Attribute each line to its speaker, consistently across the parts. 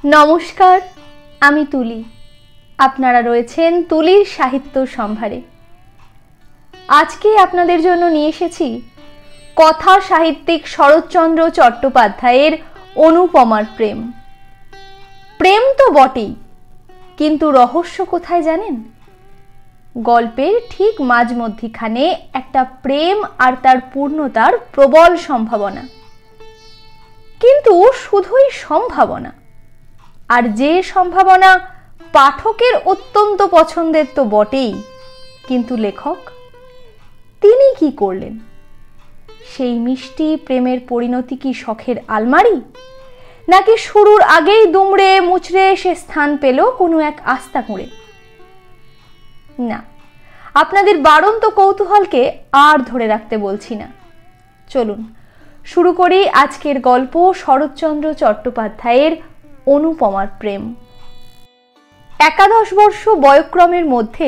Speaker 1: নমস্কার, আমি তুলি। আপনারা রয়েছেন তুলির সাহিত্য সম্ভারে। আজকে আপনাদের জন্য নিয়ে এসেছি কথা সাহিত্যিক শরৎচন্দ্র চট্টোপাধ্যায়ের অনুপমার প্রেম। প্রেম তো বটেই, কিন্তু রহস্য কোথায় জানেন? গল্পের ঠিক মাঝমধ্যিখানে একটা প্রেম আর তার পূর্ণতার প্রবল সম্ভাবনা, কিন্তু শুধুই সম্ভাবনা। আর যে সম্ভাবনা পাঠকের অত্যন্ত পছন্দের তো বটেই, কিন্তু লেখক তিনি কি করলেন? সেই মিষ্টি প্রেমের পরিণতি কি শখের আলমারি, নাকি শুরুর আগেই দুমড়ে মুচড়ে সে স্থান পেল কোনো এক আস্তা কুঁড়ে? না, আপনাদের বাড়ন্ত কৌতূহলকে আর ধরে রাখতে বলছি না। চলুন শুরু করি আজকের গল্প শরৎচন্দ্র চট্টোপাধ্যায়ের অনুপমার প্রেম। 11 বর্ষ বয়ক্রমের মধ্যে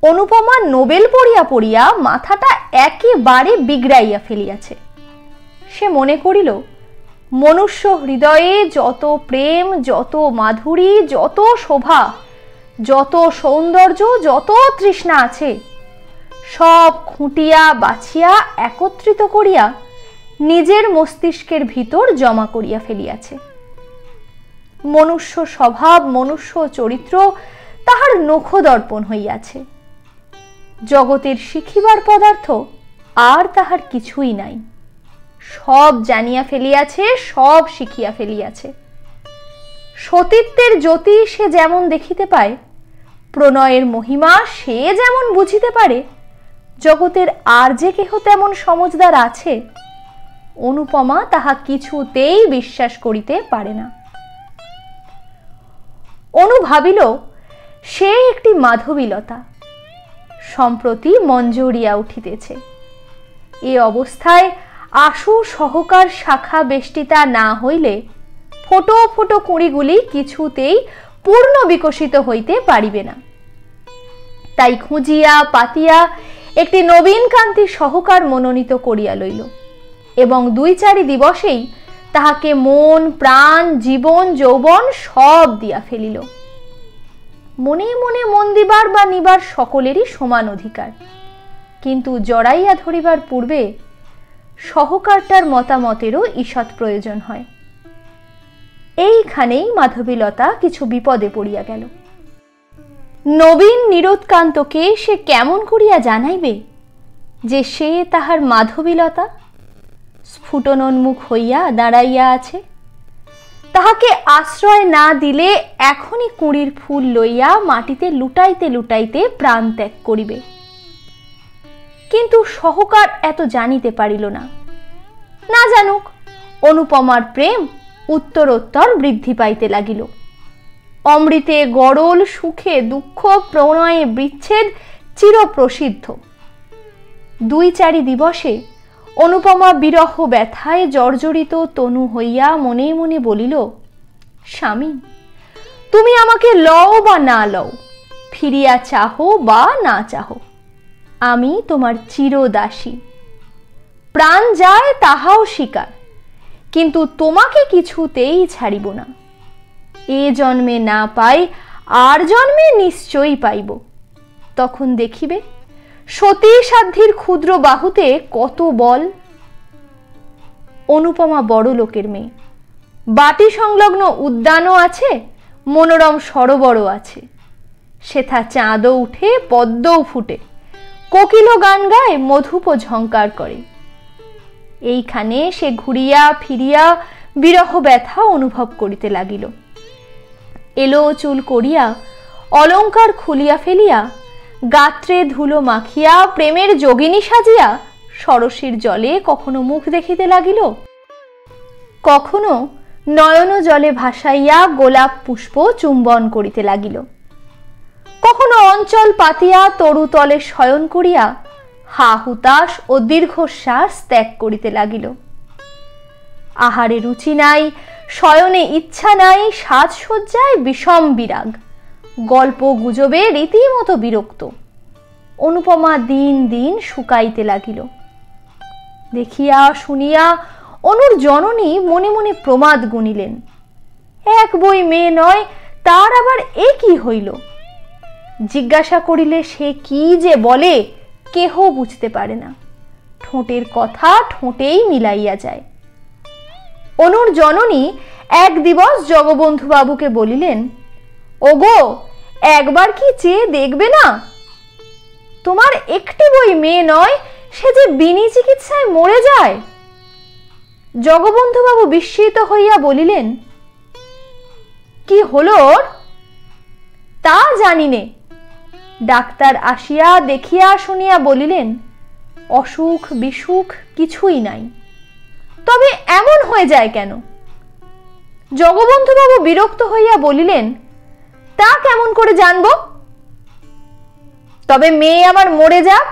Speaker 1: অনুপমা নোবেল পড়িয়া পড়িয়া মাথাটা একেবারে বিগড়াইয়া ফেলিয়াছে। সে মনে করিল, মনুষ্য হৃদয়ে যত প্রেম, যত মাধুরী, যত শোভা, যত সৌন্দর্য, যত তৃষ্ণা আছে, সব খুঁটিয়া বাছিয়া একত্রিত করিয়া নিজের মস্তিষ্কের ভিতর জমা করিয়া ফেলিয়াছে। মনুষ্য স্বভাব, মনুষ্য চরিত্র তাহার নখদর্পণ হইয়াছে। জগতের শিখিবার পদার্থ আর তাহার কিছুই নাই। সব জানিয়া ফেলিয়াছে, সব শিখিয়া ফেলিয়াছে। সতীত্বের জ্যোতি সে যেমন দেখিতে পায়, প্রণয়ের মহিমা সে যেমন বুঝিতে পারে, জগতের আর যে কেহ তেমন সমজদার আছে, অনুপমা তাহা কিছুতেই বিশ্বাস করিতে পারে না। অনু ভাবিল সে একটি মাধবীলতা, সম্প্রতি মঞ্জরিয়া উঠিতেছে। এ অবস্থায় আশু সহকার শাখা বেষ্টিতা না হইলে ফোটো ফোটো কুঁড়িগুলি কিছুতেই পূর্ণ বিকশিত হইতে পারিবে না। তাই খুঁজিয়া পাতিয়া একটি নবীন কান্তি সহকার মনোনীত করিয়া লইল এবং 2-4 দিবসেই তাহাকে মন, প্রাণ, জীবন, যৌবন সব দিয়া ফেলিল। মনে মনে মন দিবার বা নিবার সকলেরই সমান অধিকার, কিন্তু জড়াইয়া ধরিবার পূর্বে সহকারটার মতামতেরও ঈষৎ প্রয়োজন হয়। এইখানেই মাধবীলতা কিছু বিপদে পড়িয়া গেল। নবীন নিরোধকান্তকে সে কেমন করিয়া জানাইবে যে সে তাহার মাধবীলতা? স্ফুটনোন্মুখ হইয়া দাঁড়াইয়া আছে। তাহাকে আশ্রয় না দিলে এখনই কুঁড়ির ফুল লইয়া মাটিতে লুটাইতে লুটাইতে প্রাণ ত্যাগ করিবে। কিন্তু সহকার এত জানিতে পারিল না। না জানুক, অনুপমার প্রেম উত্তরোত্তর বৃদ্ধি পাইতে লাগিল। অমৃতে গড়ল, সুখে দুঃখ, প্রণয়ে বিচ্ছেদ চিরপ্রসিদ্ধ। 2-4 দিবসে অনুপমা বিরহ ব্যথায় জর্জরিত তনু হইয়া মনে মনে বলিল, স্বামী, তুমি আমাকে লও বা না লও, ফিরিয়া চাহো বা না চাহো, আমি তোমার চিরদাসী। প্রাণ যায় তাহাও স্বীকার, কিন্তু তোমাকে কিছুতেই ছাড়িব না। এ জন্মে না পাই, আর জন্মে নিশ্চয়ই পাইব। তখন দেখিবে সতী সাধ্যির ক্ষুদ্র বাহুতে কত বল। অনুপমা বড় লোকের মেয়ে, বাটি সংলগ্ন উদ্যানও আছে, মনোরম সরোবরও আছে। সেথা চাঁদও উঠে, পদ্মও ফুটে, কোকিলও গান গায়, মধুপ ঝংকার করে। এইখানে সে ঘুরিয়া ফিরিয়া বিরহ ব্যথা অনুভব করিতে লাগিল। এলো চুল করিয়া, অলঙ্কার খুলিয়া ফেলিয়া, গাত্রে ধুলো মাখিয়া, প্রেমের যোগিনী সাজিয়া সরসীর জলে কখনো মুখ দেখিতে লাগিল, কখনো নয়ন জলে ভাসাইয়া গোলাপ পুষ্প চুম্বন করিতে লাগিল, কখনো অঞ্চল পাতিয়া তরুতলে শয়ন করিয়া হা হুতাশ ও দীর্ঘশ্বাস ত্যাগ করিতে লাগিল। আহারে রুচি নাই, শয়নে ইচ্ছা নাই, সাজসজ্জায় বিষম বিরাগ, গল্প গুজবে রীতিমতো বিরক্ত। অনুপমা দিন দিন শুকাইতে লাগিল। দেখিয়া শুনিয়া অনুর জননী মনে মনে প্রমাদ গুনিলেন। এক বই মেয়ে নয়, তার আবার এ কি হইল? জিজ্ঞাসা করিলে সে কি যে বলে কেহ বুঝতে পারে না। ঠোঁটের কথা ঠোঁটেই মিলাইয়া যায়। অনুর জননী এক দিবস জগবন্ধু বাবুকে বলিলেন, ওগো, একবার কি চেয়ে দেখবে না? তোমার একটি বই মেয়ে নয়, সে যে বিনি চিকিৎসায় মরে যায়। জগবন্ধু বাবু বিস্মিত হইয়া বলিলেন, কি হলো ওর? তা জানি নে। ডাক্তার আসিয়া দেখিয়া শুনিয়া বলিলেন, অসুখ বিসুখ কিছুই নাই। তবে এমন হয়ে যায় কেন? জগবন্ধু বাবু বিরক্ত হইয়া বলিলেন, তা কেমন করে জানবো? তবে মেয়ে আমার মরে যাক,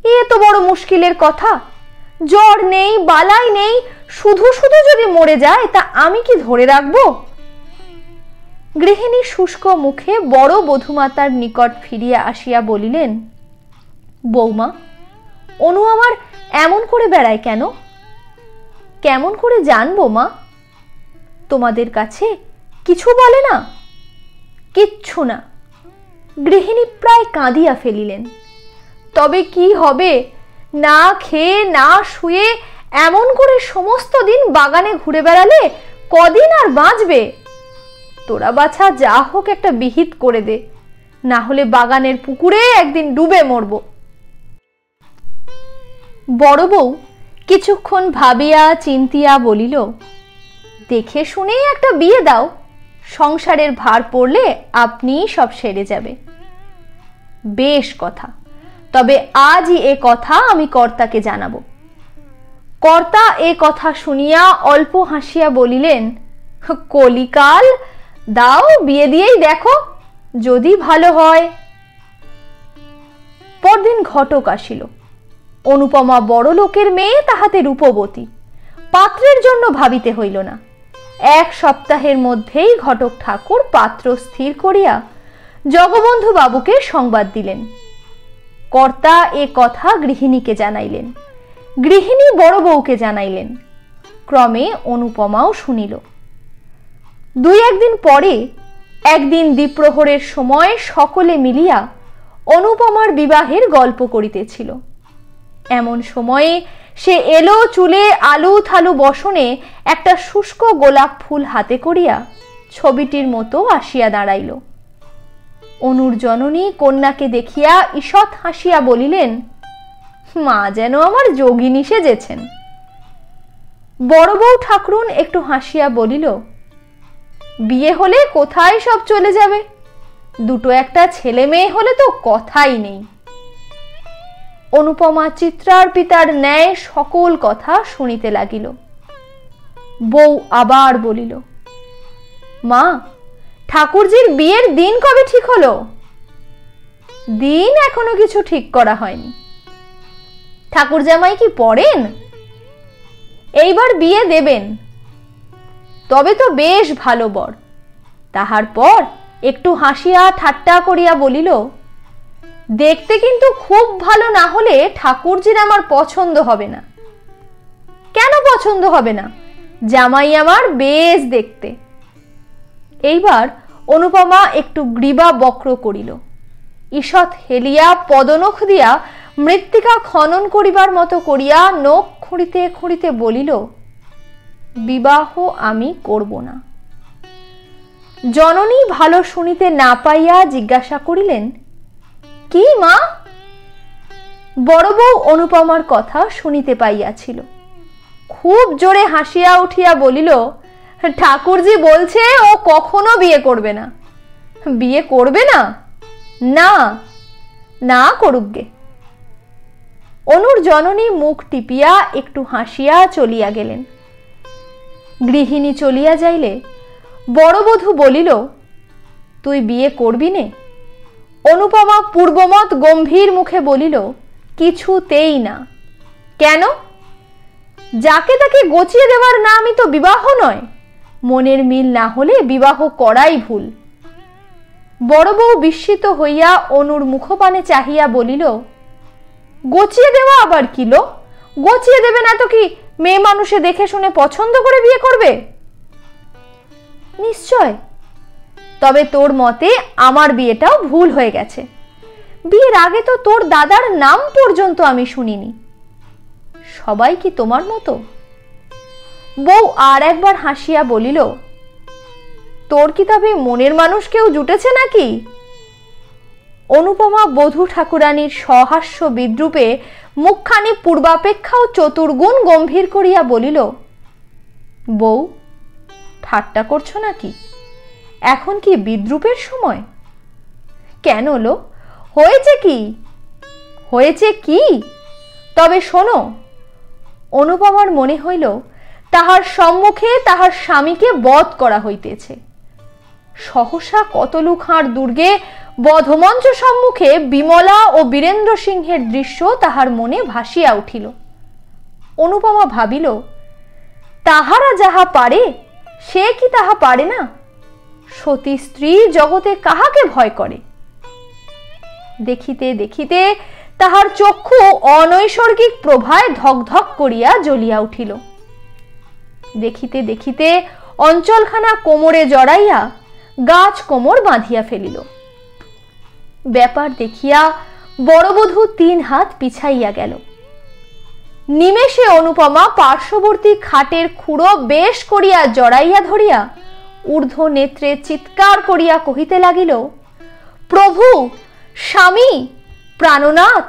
Speaker 1: এ তো বড় মুশকিলের কথা। জ্বর নেই, বালাই নেই, শুধু শুধু যদি মরে যায় তা আমি কি ধরে রাখবো? গৃহিণী শুষ্ক মুখে বড় বধূমাতার নিকট ফিরিয়া আসিয়া বলিলেন, বৌমা, অনু আমার এমন করে বেড়ায় কেন? কেমন করে জানবো মা? তোমাদের কাছে কিছু বলে না? কিচ্ছু না। গৃহিণী প্রায় কাঁদিয়া ফেলিলেন। তবে কি হবে, না খেয়ে না শুয়ে এমন করে সমস্ত দিন বাগানে ঘুরে বেড়ালে কদিন আর বাঁচবে? তোরা বাছা যা হোক একটা বিহিত করে দে, না হলে বাগানের পুকুরে একদিন ডুবে মরব। বড় বউ কিছুক্ষণ ভাবিয়া চিন্তিয়া বলিল, দেখে শুনে একটা বিয়ে দাও, সংসারের ভার পড়লে আপনি সব সেরে যাবে। বেশ কথা, তবে আজই এ কথা আমি কর্তাকে জানাবো। কর্তা এ কথা শুনিয়া অল্প হাসিয়া বলিলেন, কলিকাল, দাও, বিয়ে দিয়েই দেখো, যদি ভালো হয়। পরদিন ঘটক আসিল। অনুপমা বড় লোকের মেয়ে, তাহাতে রূপবতী। পাত্রের জন্য ভাবিতে হইল না। এক সপ্তাহের মধ্যেই ঘটক ঠাকুর পাত্র স্থির করিয়া জগবন্ধু বাবুকে সংবাদ দিলেন। কর্তা এ কথা গৃহিণীকে জানাইলেন, গৃহিণী বড় বউকে জানাইলেন। ক্রমে অনুপমাও শুনিল। দুই একদিন পরে একদিন দ্বিপ্রহরের সময় সকলে মিলিয়া অনুপমার বিবাহের গল্প করিতেছিল। এমন সময়ে সে এলো চুলে আলু থালু বসনে একটা শুষ্ক গোলাপ ফুল হাতে করিয়া ছবিটির মতো আসিয়া দাঁড়াইল। অনুর জননী কন্যাকে দেখিয়া ঈষৎ হাসিয়া বলিলেন, মা যেন আমার যোগিনী সেজেছেন। বড় বউ ঠাকুরুন একটু হাসিয়া বলিল, বিয়ে হলে কোথায় সব চলে যাবে, দুটো একটা ছেলে মেয়ে হলে তো কথাই নেই। অনুপমা চিত্রার পিতার ন্যায় সকল কথা শুনিতে লাগিল। বউ আবার বলিল, মা, ঠাকুরজির বিয়ের দিন কবে ঠিক হলো? দিন এখনো কিছু ঠিক করা হয়নি। ঠাকুর জামাই কি পড়েন? এইবার বিয়ে দেবেন। তবে তো বেশ ভালো বর। তাহার পর একটু হাসিয়া ঠাট্টা করিয়া বলিল, দেখতে কিন্তু খুব ভালো না হলে ঠাকুরজির আমার পছন্দ হবে না। কেন পছন্দ হবে না? জামাই আমার বেশ দেখতে। এইবার অনুপমা একটু গ্রীবা বক্র করিল। ঈষৎ হেলিয়া পদনখ দিয়া মৃত্তিকা খনন করিবার মতো করিয়া নখ খুঁড়িতে খুঁড়িতে বলিল, বিবাহ আমি করব না। জননী ভালো শুনিতে না পাইয়া জিজ্ঞাসা করিলেন, কি মা? বড় বউ অনুপমার কথা শুনিতে পাইয়াছিল। খুব জোরে হাসিয়া উঠিয়া বলিল, ঠাকুরজি বলছে ও কখনো বিয়ে করবে না। বিয়ে করবে না? না, না করুক গে। অনুর জননী মুখ টিপিয়া একটু হাসিয়া চলিয়া গেলেন। গৃহিণী চলিয়া যাইলে বড় বধূ বলিল, তুই বিয়ে করবি নে? অনুপমা পূর্বমত গম্ভীর মুখে বলিল, কিছুতেই না। কেন? যাকে তাকে গচিয়ে দেওয়ার নামই তো বিবাহ নয়। মনের মিল না হলে বিবাহ করাই ভুল। বড় বউ বিস্মিত হইয়া অনুর মুখপানে চাহিয়া বলিল, গচিয়ে দেওয়া আবার কিলো? গচিয়ে দেবে না তো কি মেয়ে মানুষে দেখে শুনে পছন্দ করে বিয়ে করবে? নিশ্চয়। তবে তোর মতে আমার বিয়েটাও ভুল হয়ে গেছে। বিয়ের আগে তো তোর দাদার নাম পর্যন্ত আমি শুনিনি। সবাই কি তোমার মতো? বউ আর একবার হাসিয়া বলিল, তোর কি তবে মনের মানুষ কেউ জুটেছে নাকি? অনুপমা বধূ ঠাকুরানীর সহাস্য বিদ্রুপে মুখখানি পূর্বাপেক্ষাও চতুর্গুণ গম্ভীর করিয়া বলিল, বউ, ঠাট্টা করছো নাকি? এখন কি বিদ্রুপের সময়? কেন লো, হয়েছে কি? হয়েছে কি? তবে শোনো। অনুপমার মনে হইল তাহার সম্মুখে তাহার স্বামীকে বধ করা হইতেছে। সহসা কতলুখাঁর দুর্গে বধমঞ্চ সম্মুখে বিমলা ও বীরেন্দ্র সিংহের দৃশ্য তাহার মনে ভাসিয়া উঠিল। অনুপমা ভাবিল, তাহারা যাহা পারে সে কি তাহা পারে না? সতী স্ত্রী জগতে কাহাকে ভয় করে? দেখিতে দেখিতে তাহার চক্ষু অনৈসর্গিক প্রভায় ধকধক করিয়া জ্বলিয়া উঠিল। দেখিতে দেখিতে অঞ্চলখানা কোমরে জড়াইয়া গাছ কোমর বাঁধিয়া ফেলিল। ব্যাপার দেখিয়া বড়বধূ 3 হাত পিছাইয়া গেল। নিমেষে অনুপমা পার্শ্ববর্তী খাটের খুঁড়ো বেশ করিয়া জড়াইয়া ধরিয়া ঊর্ধ্ব নেত্রে চিৎকার করিয়া কহিতে লাগিল, প্রভু, স্বামী, প্রাণনাথ,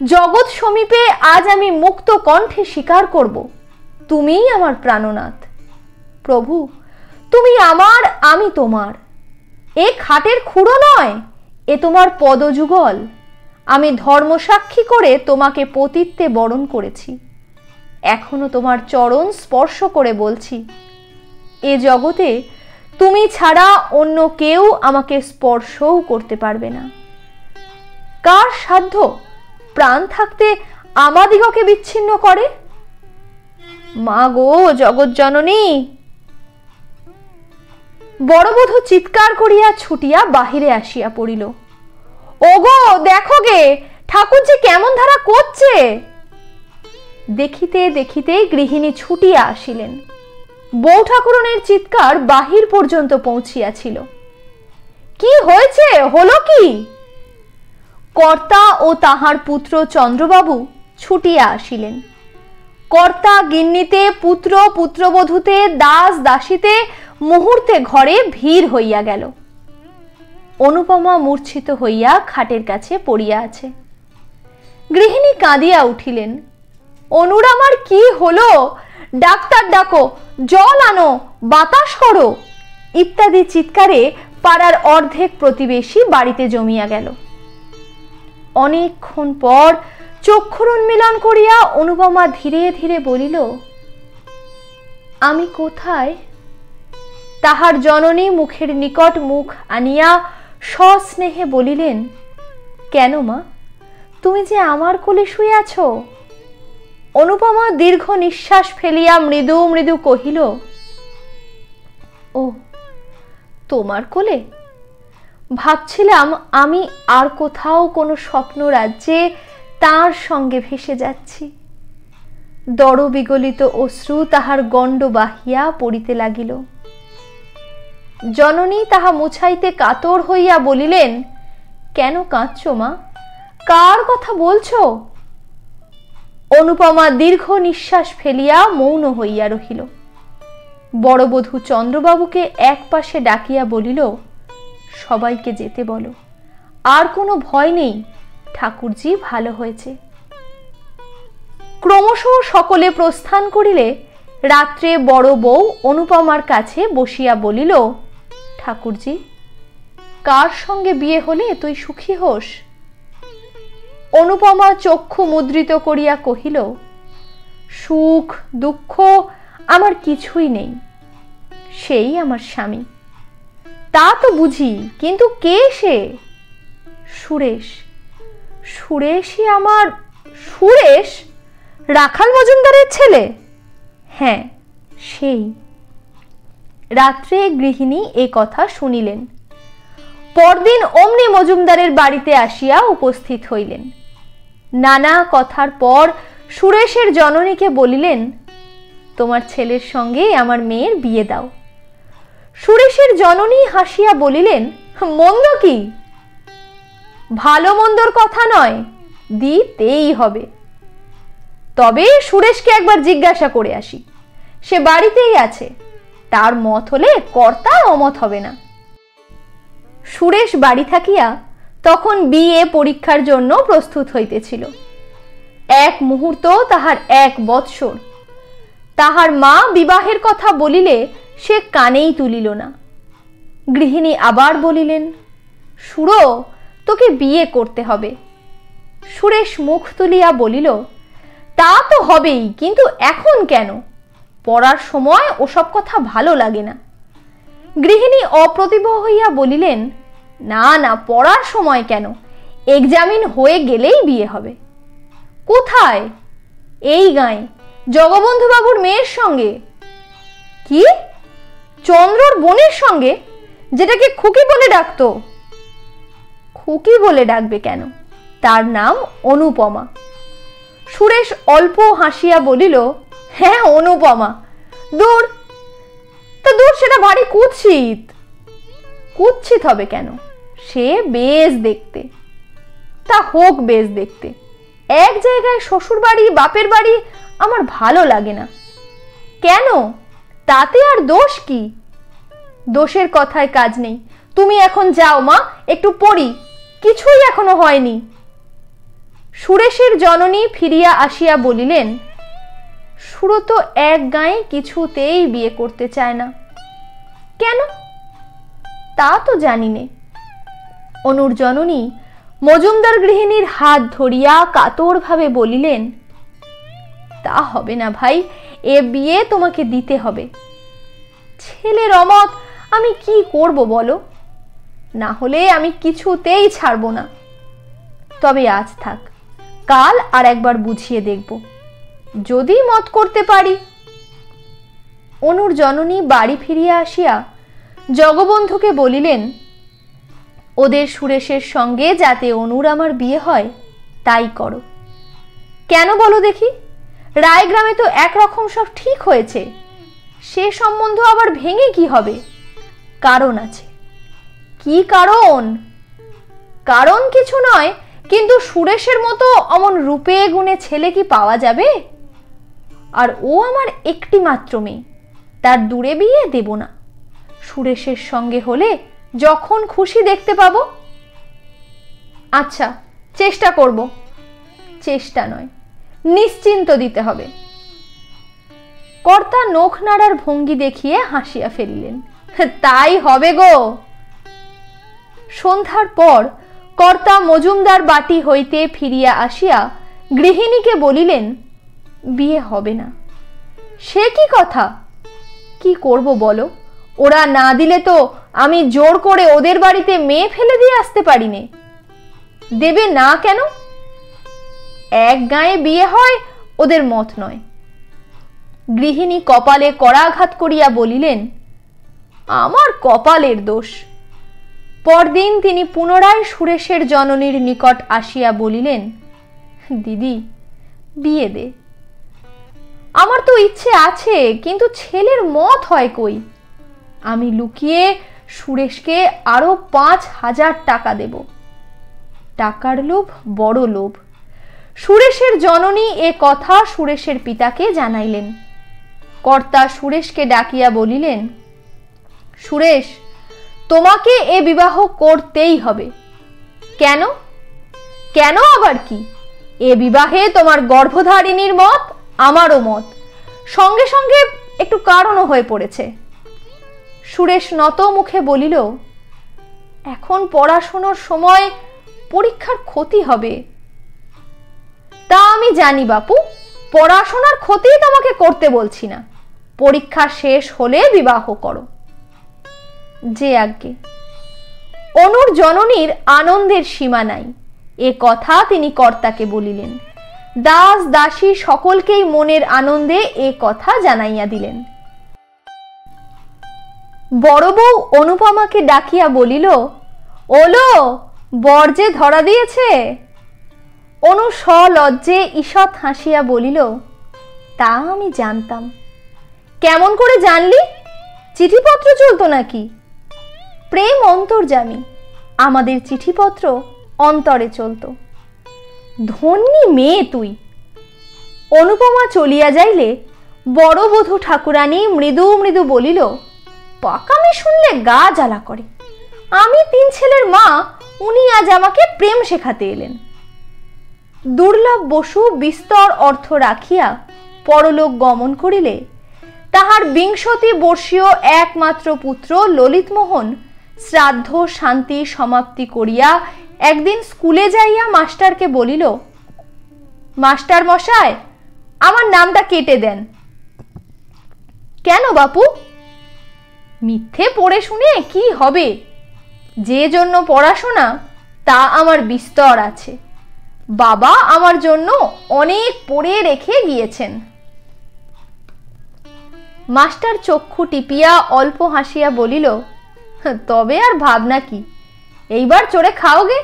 Speaker 1: জগৎ সমীপে আজ আমি মুক্ত কণ্ঠে স্বীকার করব, তুমিই আমার প্রাণনাথ। প্রভু, তুমি আমার, আমি তোমার। এ খাটের খুঁড়ো নয়, এ তোমার পদযুগল। আমি ধর্মসাক্ষী করে তোমাকে পতিত্বে বরণ করেছি। এখনো তোমার চরণ স্পর্শ করে বলছি, এ জগতে তুমি ছাড়া অন্য কেউ আমাকে স্পর্শও করতে পারবে না। কার সাধ্য প্রাণ থাকতে আমাদিগকে বিচ্ছিন্ন করে? মা গো জগৎজননী! বড়বধূ চিৎকার করিয়া ছুটিয়া বাহিরে আসিয়া পড়িল। ওগো দেখো গে, ঠাকুরজি কেমন ধারা করছে। দেখিতে দেখিতেই গৃহিণী ছুটিয়া আসিলেন। বউ ঠাকুরনের চিৎকার বাহির পর্যন্ত পৌঁছিয়াছিল। কি হয়েছে, হলো কি? কর্তা ও তাহার পুত্র চন্দ্রবাবু ছুটিয়া আসিলেন। কর্তা গিন্নিতে, পুত্র পুত্রবধূতে, দাস দাসীতে মুহূর্তে ঘরে ভিড় হইয়া গেল। অনুপমা মূর্ছিত হইয়া খাটের কাছে পড়িয়া আছে। গৃহিণী কাঁদিয়া উঠিলেন, অনুর আমার কি হলো? ডাক্তার ডাকো, জল আনো, বাতাস করো ইত্যাদি চিৎকারে পাড়ার অর্ধেক প্রতিবেশী বাড়িতে জমিয়া গেল। অনেকক্ষণ পর চক্ষুর উন্মিলন করিয়া অনুপমা ধীরে ধীরে বলিল, আমি কোথায়? তাহার জননী মুখের নিকট মুখ আনিয়া সস্নেহে বলিলেন, কেন মা, তুমি যে আমার কোলে শুয়ে আছো? অনুপমা দীর্ঘ নিঃশ্বাস ফেলিয়া মৃদু মৃদু কহিল, ও তোমার কোলে? ভাবছিলাম আমি আর কোথাও কোনো স্বপ্ন রাজ্যে তার সঙ্গে ভেসে যাচ্ছি। দর বিগলিত অশ্রু তাহার গণ্ড বাহিয়া পড়িতে লাগিল। জননী তাহা মুছাইতে কাতর হইয়া বলিলেন, কেন কাঁদছ মা? কার কথা বলছো? অনুপমা দীর্ঘ নিঃশ্বাস ফেলিয়া মৌন হইয়া রহিল। বড়বধূ চন্দ্রবাবুকে এক পাশে ডাকিয়া বলিল, সবাইকে যেতে বলো, আর কোনো ভয় নেই, ঠাকুরজি ভালো হয়েছে। ক্রমশ সকলে প্রস্থান করিলে রাত্রে বড় বউ অনুপমার কাছে বসিয়া বলিল, ঠাকুরজি, কার সঙ্গে বিয়ে হলে তুই সুখী হোস? অনুপমা চক্ষু মুদ্রিত করিয়া কহিল, সুখ দুঃখ আমার কিছুই নেই, সেই আমার স্বামী। তা তো বুঝি, কিন্তু কে সে? সুরেশ। সুরেশই আমার? সুরেশ রাখাল মজুমদারের ছেলে? হ্যাঁ, সেই। রাত্রে গৃহিণী এ কথা শুনিলেন। পরদিন অমনি মজুমদারের বাড়িতে আসিয়া উপস্থিত হইলেন। নানা কথার পর সুরেশের জননীকে বলিলেন, তোমার ছেলের সঙ্গে আমার মেয়ের বিয়ে দাও। সুরেশের জননী হাসিয়া বলিলেন, মন্দ কি? ভালো মন্দর কথা নয়, দিতেই হবে। তবে সুরেশকে একবার জিজ্ঞাসা করে আসি, সে বাড়িতেই আছে, তার মত হলে কর্তার অমত হবে না। সুরেশ বাড়ি থাকিয়া তখন বিএ পরীক্ষার জন্য প্রস্তুত হইতেছিল। এক মুহূর্ত তাহার 1 বৎসর। তাহার মা বিবাহের কথা বলিলে সে কানেই তুলিল না। গৃহিণী আবার বলিলেন, সুরো, তোকে বিয়ে করতে হবে। সুরেশ মুখ তুলিয়া বলিল, তা তো হবেই, কিন্তু এখন কেন? পড়ার সময় ওসব কথা ভালো লাগে না। গৃহিণী অপ্রতিভ হইয়া বলিলেন, না না, পড়ার সময় কেন, এক্সামিন হয়ে গেলেই বিয়ে হবে। কোথায়? এই গাঁয়ে, জগবন্ধু বাবুর মেয়ের সঙ্গে। কি? চন্দ্রর বোনের সঙ্গে, যেটাকে খুকি বলে ডাকতো? খুকি বলে ডাকবে কেন? তার নাম অনুপমা। সুরেশ অল্প হাসিয়া বলিল, হ্যাঁ, অনুপমা। দূর, তা দূর, সেটা ভারী কুৎসিত। কুৎসিত হবে কেন? সে বেশ দেখতে। তা হোক বেশ দেখতে, এক জায়গায় শ্বশুর বাড়ি বাপের বাড়ি আমার ভালো লাগে না। কেন? তাতে আর দোষ কি? দোষের কথায় কাজ নেই। তুমি এখন যাও মা, একটু পড়ি, কিছুই এখনো হয়নি। সুরেশের জননী ফিরিয়া আসিয়া বলিলেন, সুরো তো এক গাঁয়ে কিছুতেই বিয়ে করতে চায় না। কেন? তা তো জানি নে। অনুর জননী মজুমদার গৃহিণীর হাত ধরিয়া কাতরভাবে বলিলেন, তা হবে না ভাই, এ বিয়ে তোমাকে দিতে হবে। ছেলের অমত আমি কি করব বলো? না হলে আমি কিছুতেই ছাড়ব না। তবে আজ থাক, কাল আর একবার বুঝিয়ে দেখব, যদি মত করতে পারি। অনুর জননী বাড়ি ফিরিয়া আসিয়া জগবন্ধুকে বলিলেন, ওদের সুরেশের সঙ্গে যাতে অনুর আমার বিয়ে হয় তাই করো। কেন বলো দেখি? রায়গ্রামে তো একরকম সব ঠিক হয়েছে, সে সম্বন্ধ আবার ভেঙে কি হবে? কারণ আছে। কি কারণ? কারণ কিছু নয়, কিন্তু সুরেশের মতো অমন রূপে গুণে ছেলে কি পাওয়া যাবে? আর ও আমার একটি মাত্র মেয়ে, তার দূরে বিয়ে দেব না। সুরেশের সঙ্গে হলে যখন খুশি দেখতে পাবো। আচ্ছা, চেষ্টা করব। চেষ্টা নয়, নিশ্চিন্ত দিতে হবে। কর্তা নখ নাড়ার ভঙ্গি দেখিয়ে হাসিয়া ফেলিলেন, তাই হবে গো। সন্ধ্যার পর কর্তা মজুমদার বাটি হইতে ফিরিয়া আসিয়া গৃহিণীকে বলিলেন, বিয়ে হবে না। সে কি কথা? কি করব বলো? ওরা না দিলে তো আমি জোর করে ওদের বাড়িতে মেয়ে ফেলে দিয়ে আসতে পারি নে। দেবে না কেন? এক গাঁয়ে বিয়ে হয়, ওদের মত নয়। গৃহিণী কপালে করাঘাত করিয়া বলিলেন, আমার কপালের দোষ। পরদিন তিনি পুনরায় সুরেশের জননীর নিকট আসিয়া বলিলেন, দিদি, বিয়ে দে। আমার তো ইচ্ছে আছে, কিন্তু ছেলের মত হয় কই? আমি লুকিয়ে সুরেশকে আরো 5,000 টাকা দেব। টাকার লোভ বড় লোভ। সুরেশের জননী এ কথা সুরেশের পিতাকে জানাইলেন। কর্তা সুরেশকে ডাকিয়া বলিলেন, সুরেশ, তোমাকে এ বিবাহ করতেই হবে। কেন? কেন আবার কি? এ বিবাহে তোমার গর্ভধারিণীর মত, আমারও মত, সঙ্গে সঙ্গে একটু কারণও হয়ে পড়েছে। সুরেশ নত মুখে বলিল, এখন পড়াশোনার সময়, পরীক্ষার ক্ষতি হবে। তা আমি জানি বাপু, পড়াশোনার ক্ষতি তোমাকে করতে বলছি না। পরীক্ষা শেষ হলে বিবাহ করো। যে আজ্ঞে। অনুর জননীর আনন্দের সীমা নাই। এ কথা তিনি কর্তাকে বলিলেন। দাস দাসী সকলকেই মনের আনন্দে এ কথা জানাইয়া দিলেন। বড় বউ অনুপমাকে ডাকিয়া বলিল, ওলো, বর যে ধরা দিয়েছে। অনু সলজ্জে ঈষৎ হাসিয়া বলিল, তা আমি জানতাম। কেমন করে জানলি? চিঠিপত্র চলতো নাকি? প্রেম অন্তর্যামী, আমাদের চিঠিপত্র অন্তরে চলতো। ধন্যী মেয়ে তুই। অনুপমা চলিয়া যাইলে বড় বধূ ঠাকুরানী মৃদু মৃদু বলিল, পাকামি শুনলে গা জ্বালা করে। আমি 3 ছেলের মা, উনি আজ আমাকে প্রেম শেখাতে এলেন। দুর্লভ বসু বিস্তর অর্থ রাখিয়া পরলোক গমন করিলে তাহার 20 বর্ষীয় একমাত্র পুত্র ললিতমোহন শ্রাদ্ধ শান্তি সমাপ্তি করিয়া একদিন স্কুলে যাইয়া মাস্টারকে বলিল, মাস্টার মশাই, আমার নামটা কেটে দেন। কেন বাপু? মিথ্যে পড়ে শুনে কি হবে? যে জন্য পড়াশোনা তা আমার বিস্তর আছে। বাবা আমার জন্য অনেক পড়ে রেখে গিয়েছেন। মাস্টার চক্ষু টিপিয়া অল্প হাসিয়া বলিল, তবে আর ভাবনা কি, এইবার চড়ে খাওগে।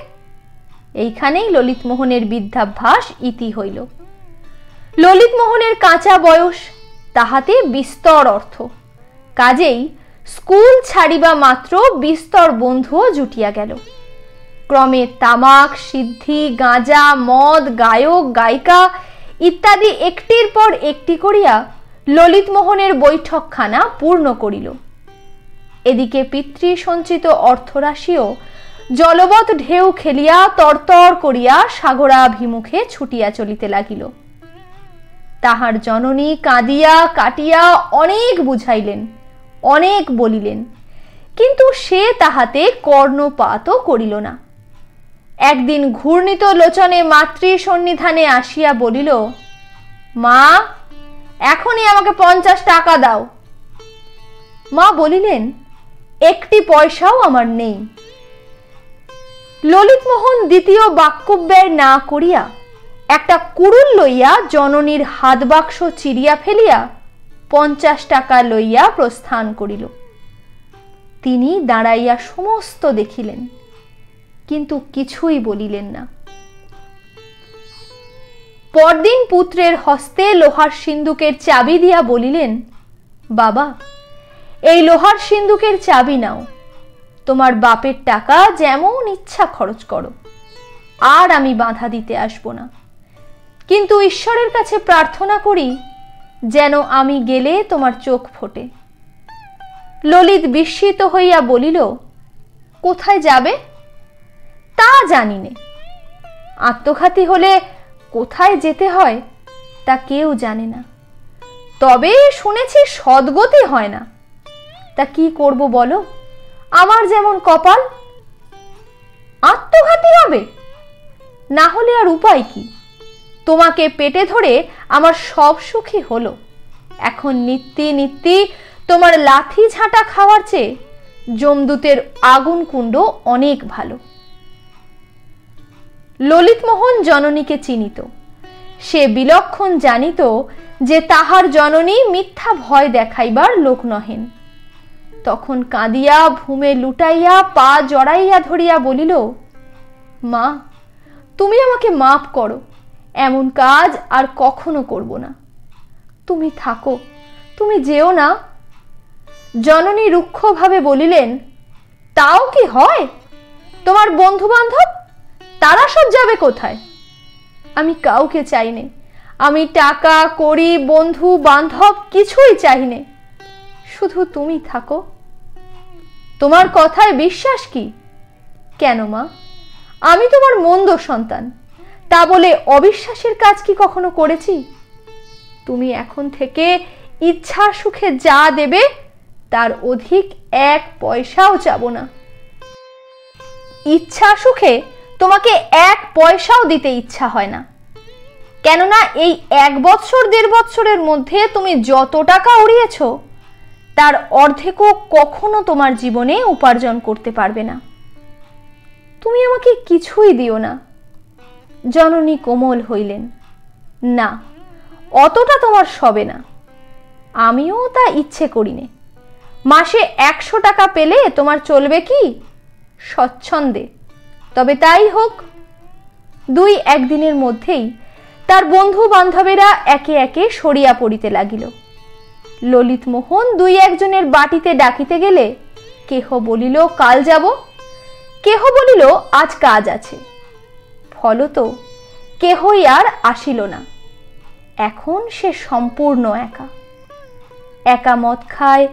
Speaker 1: এইখানেই ললিতমোহনের বিদ্যাভ্যাস ইতি হইল। ললিতমোহনের কাঁচা বয়স, তাহাতে বিস্তর অর্থ, কাজেই স্কুল ছাড়িবা মাত্র বিস্তর বন্ধুও জুটিয়া গেল। ক্রমে তামাক, সিদ্ধি, গাঁজা, মদ, গায়ক গায়িকা ইত্যাদি একটির পর একটি করিয়া ললিতমোহনের বৈঠকখানা পূর্ণ করিল। এদিকে পিতৃ সঞ্চিত অর্থরাশিও জলবৎ ঢেউ খেলিয়া তরতর করিয়া সাগরাভিমুখে ছুটিয়া চলিতে লাগিল। তাহার জননী কাঁদিয়া কাটিয়া অনেক বুঝাইলেন, অনেক বলিলেন, কিন্তু সে তাহাতে কর্ণপাতও করিল না। একদিন ঘূর্ণিত লোচনে মাতৃ সন্নিধানে আসিয়া বলিল, মা, এখনই আমাকে 50 টাকা দাও। মা বলিলেন, একটি পয়সাও আমার নেই। ললিতমোহন দ্বিতীয় বাক্যব্যয় না করিয়া একটা কুড়ুল লইয়া জননীর হাত বাক্স চিরিয়া ফেলিয়া 50 টাকা লইয়া প্রস্থান করিল। তিনি দাঁড়াইয়া সমস্ত দেখিলেন, কিন্তু কিছুই বলিলেন না। পরদিন পুত্রের হস্তে লোহার সিন্দুকের চাবি দিয়া বলিলেন, বাবা, এই লোহার সিন্দুকের চাবি নাও, তোমার বাপের টাকা যেমন ইচ্ছা খরচ করো, আর আমি বাধা দিতে আসব না। কিন্তু ঈশ্বরের কাছে প্রার্থনা করি যেন আমি গেলে তোমার চোখ ফোটে। ললিত বিস্মিত হইয়া বলিল, কোথায় যাবে? তা জানি নে। আত্মঘাতী হলে কোথায় যেতে হয় তা কেউ জানে না, তবে শুনেছি সদ্গতি হয় না। তা কি করব বলো? আমার যেমন কপাল। আত্মঘাতী হবে? না হলে আর উপায় কি? তোমাকে পেটে ধরে আমার সব সুখী হলো। এখন নিত্যি নিত্যি তোমার লাথি ঝাঁটা খাওয়ার চেয়ে যমদূতের আগুন কুণ্ড অনেক ভালো। ললিতমোহন জননীকে চিনিত। সে বিলক্ষণ জানিত যে তাহার জননী মিথ্যা ভয় দেখাইবার লোক নহেন। তখন কাঁদিয়া ভূমে লুটাইয়া পা জড়াইয়া ধরিয়া বলিল, মা, তুমি আমাকে মাফ করো, এমন কাজ আর কখনো করব না। তুমি থাকো, তুমি যেও না। জননী রুক্ষভাবে বলিলেন, তাও কি হয়? তোমার বন্ধু বান্ধব তারা সব যাবে কোথায়? আমি কাউকে চাইনে। আমি টাকা কড়ি বন্ধু বান্ধব কিছুই চাইনে, শুধু তুমি থাকো। তোমার কথায় বিশ্বাস কি? কেন মা, আমি তোমার মন্দ সন্তান, তা বলে অবিশ্বাসের কাজ কি কখনো করেছি? তুমি এখন থেকে ইচ্ছা সুখে যা দেবে তার অধিক 1 পয়সাও চাবো না। ইচ্ছা সুখে তোমাকে 1 পয়সাও দিতে ইচ্ছা হয় না, কেননা এই 1 বৎসর 1.5 বৎসরের মধ্যে তুমি যত টাকা উড়িয়েছ তার অর্ধেকও কখনো তোমার জীবনে উপার্জন করতে পারবে না। তুমি আমাকে কিছুই দিও না। জননী কোমল হইলেন, না, অতটা তোমার সবে না। আমিও তা ইচ্ছে করিনে। মাসে 100 টাকা পেলে তোমার চলবে কি? স্বচ্ছন্দে। তবে তাই হোক। 2-1 দিনের মধ্যেই তার বন্ধু বান্ধবেরা একে একে সরিয়া পড়িতে লাগিল। ললিত মোহন দুই একজনের বাটিতে ডাকিতে গেলে কেহ বলিল কাল যাব, কেহ বলিল আজ কাজ আছে। ফলত কেহই আর আসিল না। এখন সে সম্পূর্ণ একা। একা মদ খায়,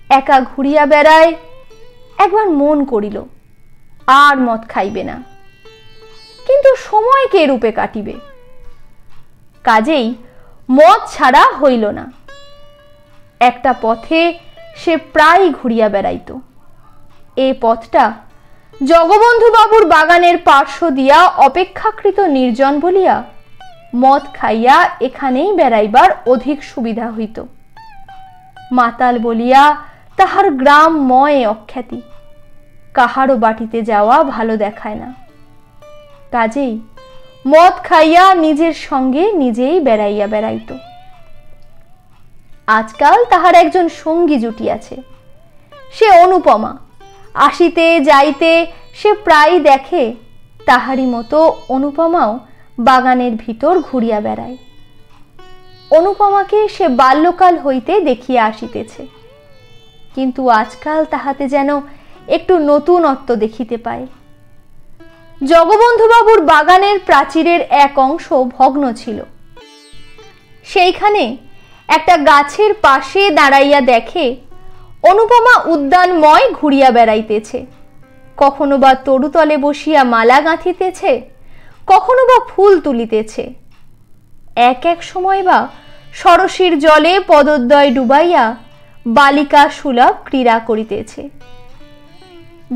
Speaker 1: একা ঘুরিয়া বেড়ায়। একবার মন করিল আর মদ খাইবে না, কিন্তু সময় কে রূপে কাটিবে? কাজেই মদ ছাড়া হইল না। একটা পথে সে প্রায় ঘুরিয়া বেড়াইত। এ পথটা জগবন্ধু বাবুর বাগানের পার্শ্ব দিয়া অপেক্ষাকৃত নির্জন বলিয়া মদ খাইয়া এখানেই বেড়াইবার অধিক সুবিধা হইত। মাতাল বলিয়া তাহার গ্রামময় অখ্যাতি, কাহারও বাটিতে যাওয়া ভালো দেখায় না। কাজেই মদ খাইয়া নিজের সঙ্গে নিজেই বেড়াইয়া বেড়াইত। আজকাল তাহার একজন সঙ্গী জুটিয়াছে, সে অনুপমা। আসিতে যাইতে সে প্রায় দেখে তাহারই মতো অনুপমাও বাগানের ভিতর ঘুরিয়া বেড়ায়। অনুপমাকে সে বাল্যকাল হইতে দেখিয়া আসিতেছে, কিন্তু আজকাল তাহাতে যেন একটু নতুনত্ব দেখিতে পায়। জগবন্ধুবাবুর বাগানের প্রাচীরের এক অংশ ভগ্ন ছিল। সেইখানে একটা গাছের পাশে দাঁড়াইয়া দেখে অনুপমা উদ্যানময় ঘুরিয়া বেড়াইতেছে। কখনো বা তরুতলে বসিয়া মালা গাঁথিতেছে, কখনো বা ফুল তুলিতেছে। এক এক সময় বা সরসীর জলে পদদ্বয় ডুবাইয়া বালিকা সুলভ ক্রীড়া করিতেছে।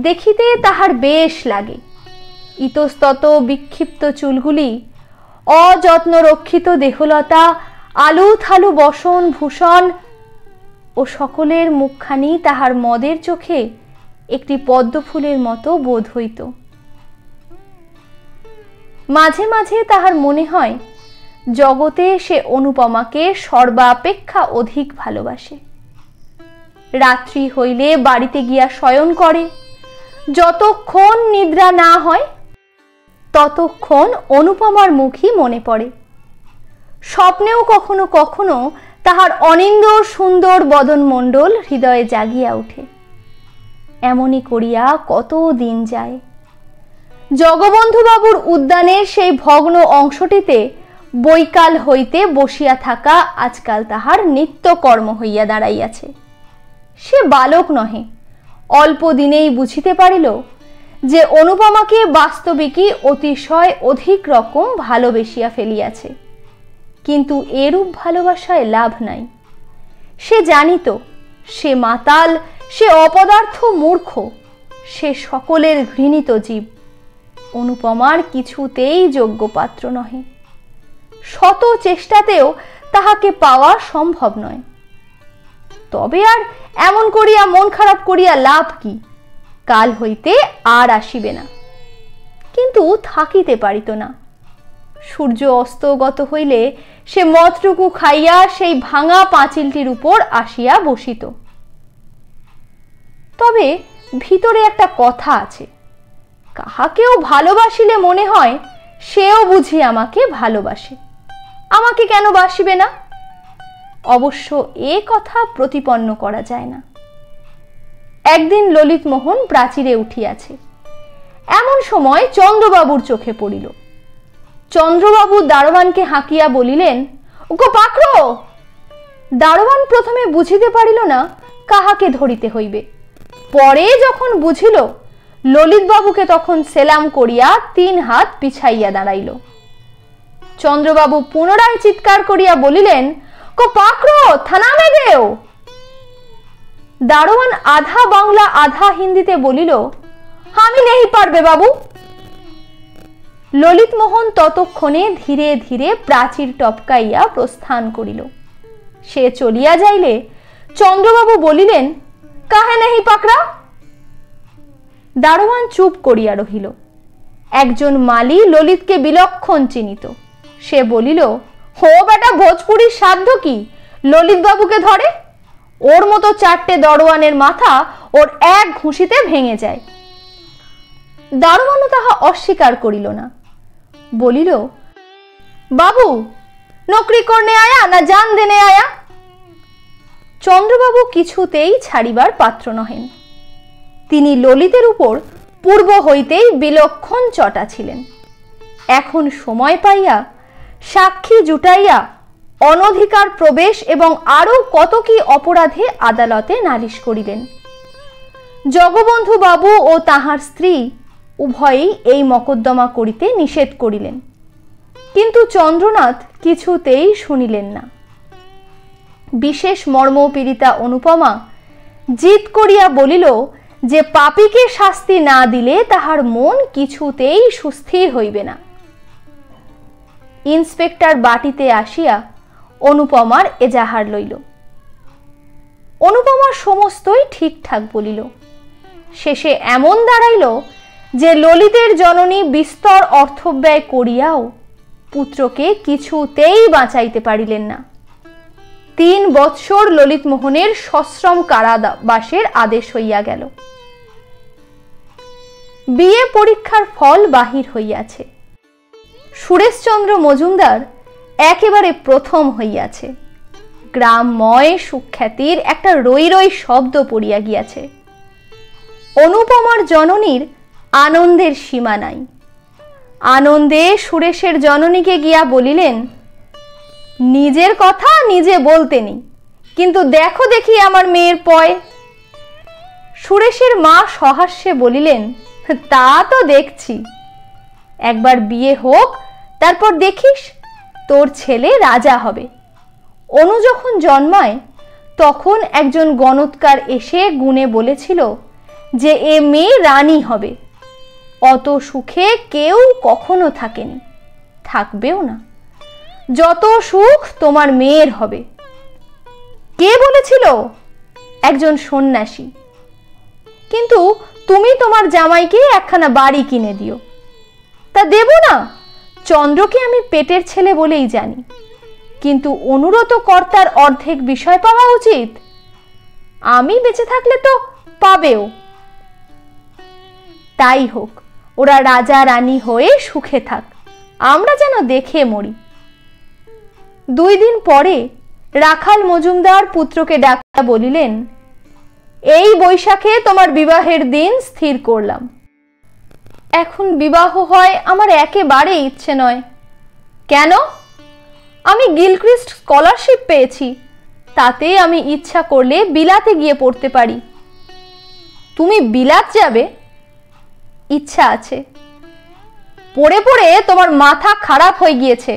Speaker 1: দেখিতে তাহার বেশ লাগে। ইতস্তত বিক্ষিপ্ত চুলগুলি, অযত্ন রক্ষিত দেহলতা, আলু থালু বসন ভূষণ ও সকলের মুখখানি তাহার মদের চোখে একটি পদ্মফুলের মতো বোধ হইত। মাঝে মাঝে তাহার মনে হয় জগতে সে অনুপমাকে সর্বাপেক্ষা অধিক ভালোবাসে। রাত্রি হইলে বাড়িতে গিয়া শয়ন করে। যতক্ষণ নিদ্রা না হয় ততক্ষণ অনুপমার মুখই মনে পড়ে। স্বপ্নেও কখনো কখনো তাহার অনিন্দ সুন্দর বদনমণ্ডল হৃদয়ে জাগিয়া ওঠে। এমনি করিয়া কত দিন যায়। জগবন্ধুবাবুর উদ্যানের সেই ভগ্ন অংশটিতে বৈকাল হইতে বসিয়া থাকা আজকাল তাহার নিত্যকর্ম হইয়া দাঁড়াইয়াছে। সে বালক নহে, অল্প দিনেই বুঝিতে পারিল যে অনুপমাকে বাস্তবিকই অতিশয় অধিক রকম ভালোবেসিয়া ফেলিয়াছে। কিন্তু এরূপ ভালোবাসায় লাভ নাই। সে জানিত সে মাতাল, সে অপদার্থ মূর্খ, সে সকলের ঘৃণিত জীব। অনুপমার কিছুতেই যোগ্য পাত্র নহে। শত চেষ্টাতেও তাহাকে পাওয়া সম্ভব নয়। তবে আর এমন করিয়া মন খারাপ করিয়া লাভ কি? কাল হইতে আর আসিবে না। কিন্তু থাকিতে পারিত না। সূর্য অস্তগত হইলে সে মদটুকু খাইয়া সেই ভাঙা পাঁচিলটির উপর আসিয়া বসিত। তবে ভিতরে একটা কথা আছে, কাহাকেও ভালোবাসিলে মনে হয় সেও বুঝি আমাকে ভালোবাসে, আমাকে কেন বাসিবে না? অবশ্য এ কথা প্রতিপন্ন করা যায় না। একদিন ললিত মোহন প্রাচীরে উঠিয়াছে। এমন সময় চন্দ্রবাবুর চোখে পড়িল। চন্দ্রবাবু দারোয়ানকে হাঁকিয়া বলিলেন, ওগো পাকড়ো। দারোয়ান প্রথমে বুঝিতে পারিল না কাহাকে ধরিতে হইবে। পরে যখন বুঝিল, ললিতবাবুকে তখন সেলাম করিয়া 3 হাত পিছাইয়া দাঁড়াইল। চন্দ্রবাবু পুনরায় চিৎকার করিয়া বলিলেন, কো পাকড়ো, থানা মে দেও। দারোয়ান আধা বাংলা আধা হিন্দিতে বলিল, আমি নেই পারবে বাবু। ললিত মোহন ততক্ষণে ধীরে ধীরে প্রাচীর টপকাইয়া প্রস্থান করিল। সে চলিয়া যাইলে চন্দ্রবাবু বলিলেন, কাহে নেহি পাকড়া? দারোয়ান চুপ করিয়া রহিল। একজন মালি ললিতকে বিলক্ষণ চিনিত। সে বলিল, হো বেটা, ভোজপুরির সাধ্য কি ললিত বাবুকে ধরে? ওর মতো 4টে দরোয়ানের মাথা ওর এক ঘুষিতে ভেঙে যায়। দারোয়ানও তাহা অস্বীকার করিল না, বলিল, বাবু নকরি করনে আয়া না জান দেনে আয়া? চন্দ্রবাবু কিছুতেই ছাড়িবার পাত্র নহেন। তিনি ললিতের উপর পূর্ব হইতেই বিলক্ষণ চটা ছিলেন। এখন সময় পাইয়া সাক্ষী জুটাইয়া অনধিকার প্রবেশ এবং আরো কত কি অপরাধে আদালতে নালিশ করিলেন। জগবন্ধু বাবু ও তাহার স্ত্রী উভয়েই এই মকদ্দমা করিতে নিষেধ করিলেন, কিন্তু চন্দ্রনাথ কিছুতেই শুনিলেন না। বিশেষ মর্মপীড়িতা অনুপমা জিদ করিয়া বলিল যে পাপীকে শাস্তি না দিলে তাহার মন কিছুতেই সুস্থির হইবে না। ইন্সপেক্টর বাটিতে আসিয়া অনুপমার এজাহার লইল। অনুপমা সমস্তই ঠিকঠাক বলিল। শেষে এমন দাঁড়াইল যে ললিতের জননী বিস্তর অর্থব্যয় করিয়াও পুত্রকে কিছুতেই বাঁচাইতে পারিলেন না। 3 বৎসর ললিত মোহনের সশ্রম কারাবাসের আদেশ হইয়া গেল। বিয়ে পরীক্ষার ফল বাহির হইয়াছে। সুরেশচন্দ্র মজুমদার একেবারে প্রথম হইয়াছে। গ্রামময় সুখ্যাতির একটা রই রই শব্দ পড়িয়া গিয়াছে। অনুপমার জননীর আনন্দের সীমা নাই। আনন্দে সুরেশের জননীকে গিয়া বলিলেন, নিজের কথা নিজে বলতে নেই, কিন্তু দেখো দেখি আমার মেয়ের পয়। সুরেশের মা সহাস্যে বলিলেন, তা তো দেখছি, একবার বিয়ে হোক, তারপর দেখিস তোর ছেলে রাজা হবে। অনু যখন জন্মায় তখন একজন গণৎকার এসে গুণে বলেছিল যে এ মেয়ে রানী হবে। অত সুখে কেউ কখনো থাকেনি, থাকবেও না। যত সুখ তোমার মেয়ের হবে। কে বলেছিল? একজন সন্ন্যাসী। কিন্তু তুমি তোমার জামাইকে একখানা বাড়ি কিনে দিও। তা দেব না? চন্দ্রকে আমি পেটের ছেলে বলেই জানি, কিন্তু অনুরত কর্তার অর্ধেক বিষয় পাওয়া উচিত। আমি বেঁচে থাকলে তো পাবেও। তাই হোক, ওরা রাজা রানী হয়ে সুখে থাক, আমরা যেন দেখে মরি। 2 দিন পরে রাখাল মজুমদার পুত্রকে ডাকিয়া বলিলেন, এই বৈশাখে তোমার বিবাহের দিন স্থির করলাম। এখন বিবাহ হয় আমার একেবারে ইচ্ছে নয়। কেন? আমি গিলক্রিস্ট স্কলারশিপ পেয়েছি, তাতে আমি ইচ্ছা করলে বিলাতে গিয়ে পড়তে পারি। তুমি বিলাত যাবে? ইচ্ছা আছে। পড়ে পড়ে তোমার মাথা খারাপ হয়ে গিয়েছে,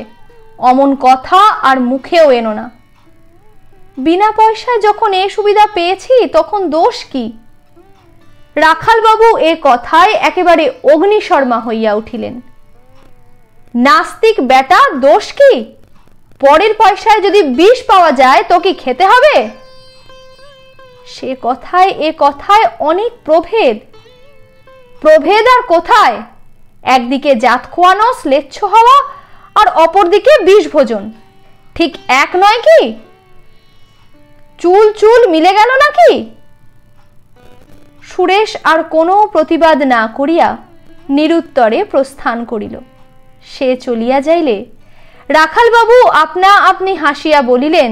Speaker 1: অমন কথা আর মুখেও এনো না। বিনা পয়সায় যখন এ সুবিধা পেয়েছি তখন দোষ কি? রাখালবাবু এ কথায় একেবারে অগ্নিশর্মা হইয়া উঠিলেন। নাস্তিক বেটা, দোষ কি? পরের পয়সায় যদি বিষ পাওয়া যায় তো কি খেতে হবে? সে কথায় এ কথায় অনেক প্রভেদ। প্রভেদ আর কোথায়? একদিকে জাত খোয়ানো, শ্লেচ্ছ হওয়া, আর অপরদিকে বিষ ভোজন, ঠিক এক নয় কি? চুল চুল মিলে গেল নাকি? সুরেশ আর কোনো প্রতিবাদ না করিয়া নিরুত্তরে প্রস্থান করিল। সে চলিয়া যাইলে রাখালবাবু আপনা আপনি হাসিয়া বলিলেন,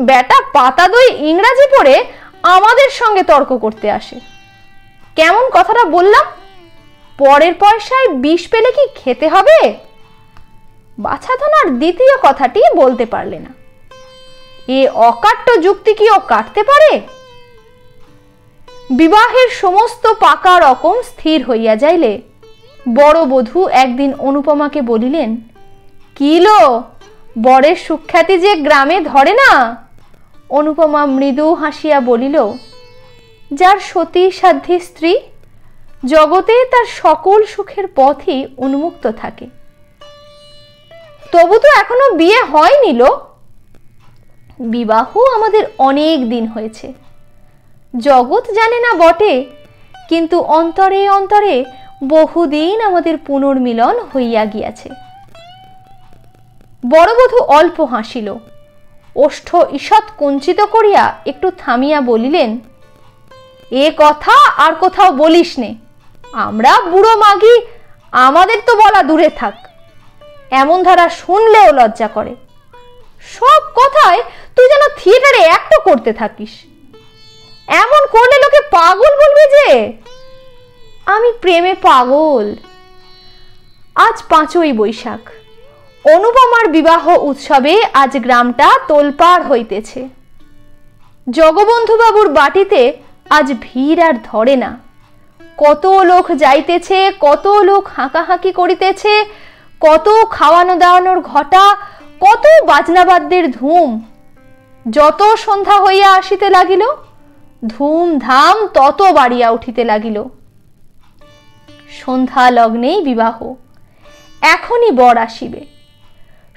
Speaker 1: বেটা পাতা দই ইংরাজি পড়ে আমাদের সঙ্গে তর্ক করতে আসে। কেমন কথাটা বললাম? পরের পয়সায় বিষ পেলে কি খেতে হবে? বাছাধনার দ্বিতীয় কথাটি বলতে পারলে না। এ অকাট্য যুক্তি কি ও কাটতে পারে? বিবাহের সমস্ত পাকা রকম স্থির হইয়া যাইলে বড় বধূ একদিন অনুপমাকে বলিলেন, কি লো, বরের সুখ্যাতি যে গ্রামে ধরে না? অনুপমা মৃদু হাসিয়া বলিল, যার সতী সাধ্যী স্ত্রী, জগতে তার সকল সুখের পথই উন্মুক্ত থাকে। তবু তো এখনো বিয়ে হয়নি লো। বিবাহ আমাদের অনেক দিন হয়েছে। জগৎ জানে না বটে, কিন্তু অন্তরে অন্তরে বহুদিন আমাদের পুনর্মিলন হইয়া গিয়াছে। বড়বধূ অল্প হাসিল, ওষ্ঠ ঈষৎ কুঞ্চিত করিয়া একটু থামিয়া বলিলেন, এ কথা আর কোথাও বলিস নে। আমরা বুড়ো মাগি, আমাদের তো বলা দূরে থাক। এমন ধারা শুনলেও লজ্জা করে। সব কথায় তুই যেন থিয়েটারে অ্যাক্টও করতে থাকিস। এমন করলে লোকে পাগল বলবে যে। আমি প্রেমে পাগল। আজ 5ই বৈশাখ, অনুপমার বিবাহ উৎসবে আজ গ্রামটা তোলপাড় হইতেছে। জগবন্ধু বাবুর বাটিতে আজ ভিড় আর ধরে না। কত লোক যাইতেছে, কত লোক হাঁকাহাঁকি করিতেছে, কত খাওয়ানো দাওয়ানোর ঘটা, কত বাজনাবাদ্যের ধুম। যত সন্ধ্যা হইয়া আসিতে লাগিল, ধুমধাম তত বাড়িয়া উঠিতে লাগিল। সন্ধ্যা লগ্নেই বিবাহ, এখনই বর আসিবে।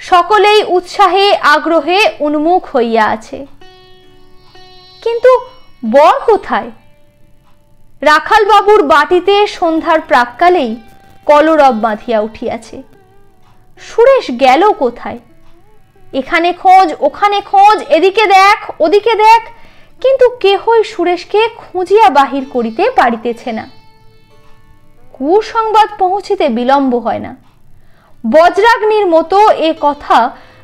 Speaker 1: সকলেই উৎসাহে আগ্রহে উন্মুখ হইয়া আছে। কিন্তু বর কোথায়? রাখাল বাবুর বাটিতে সন্ধ্যার প্রাক্কালেই কলরব বাঁধিয়া উঠিয়াছে। সুরেশ গেল কোথায়? এখানে খোঁজ, ওখানে খোঁজ, এদিকে দেখ, ওদিকে দেখ, কিন্তু কেহই সুরেশকে খুঁজিয়া বাহির করিতে পারিতেছে না। কুসংবাদ পৌঁছিতে বিলম্ব হয় না। বজ্রাগ্নির মতো এ কথা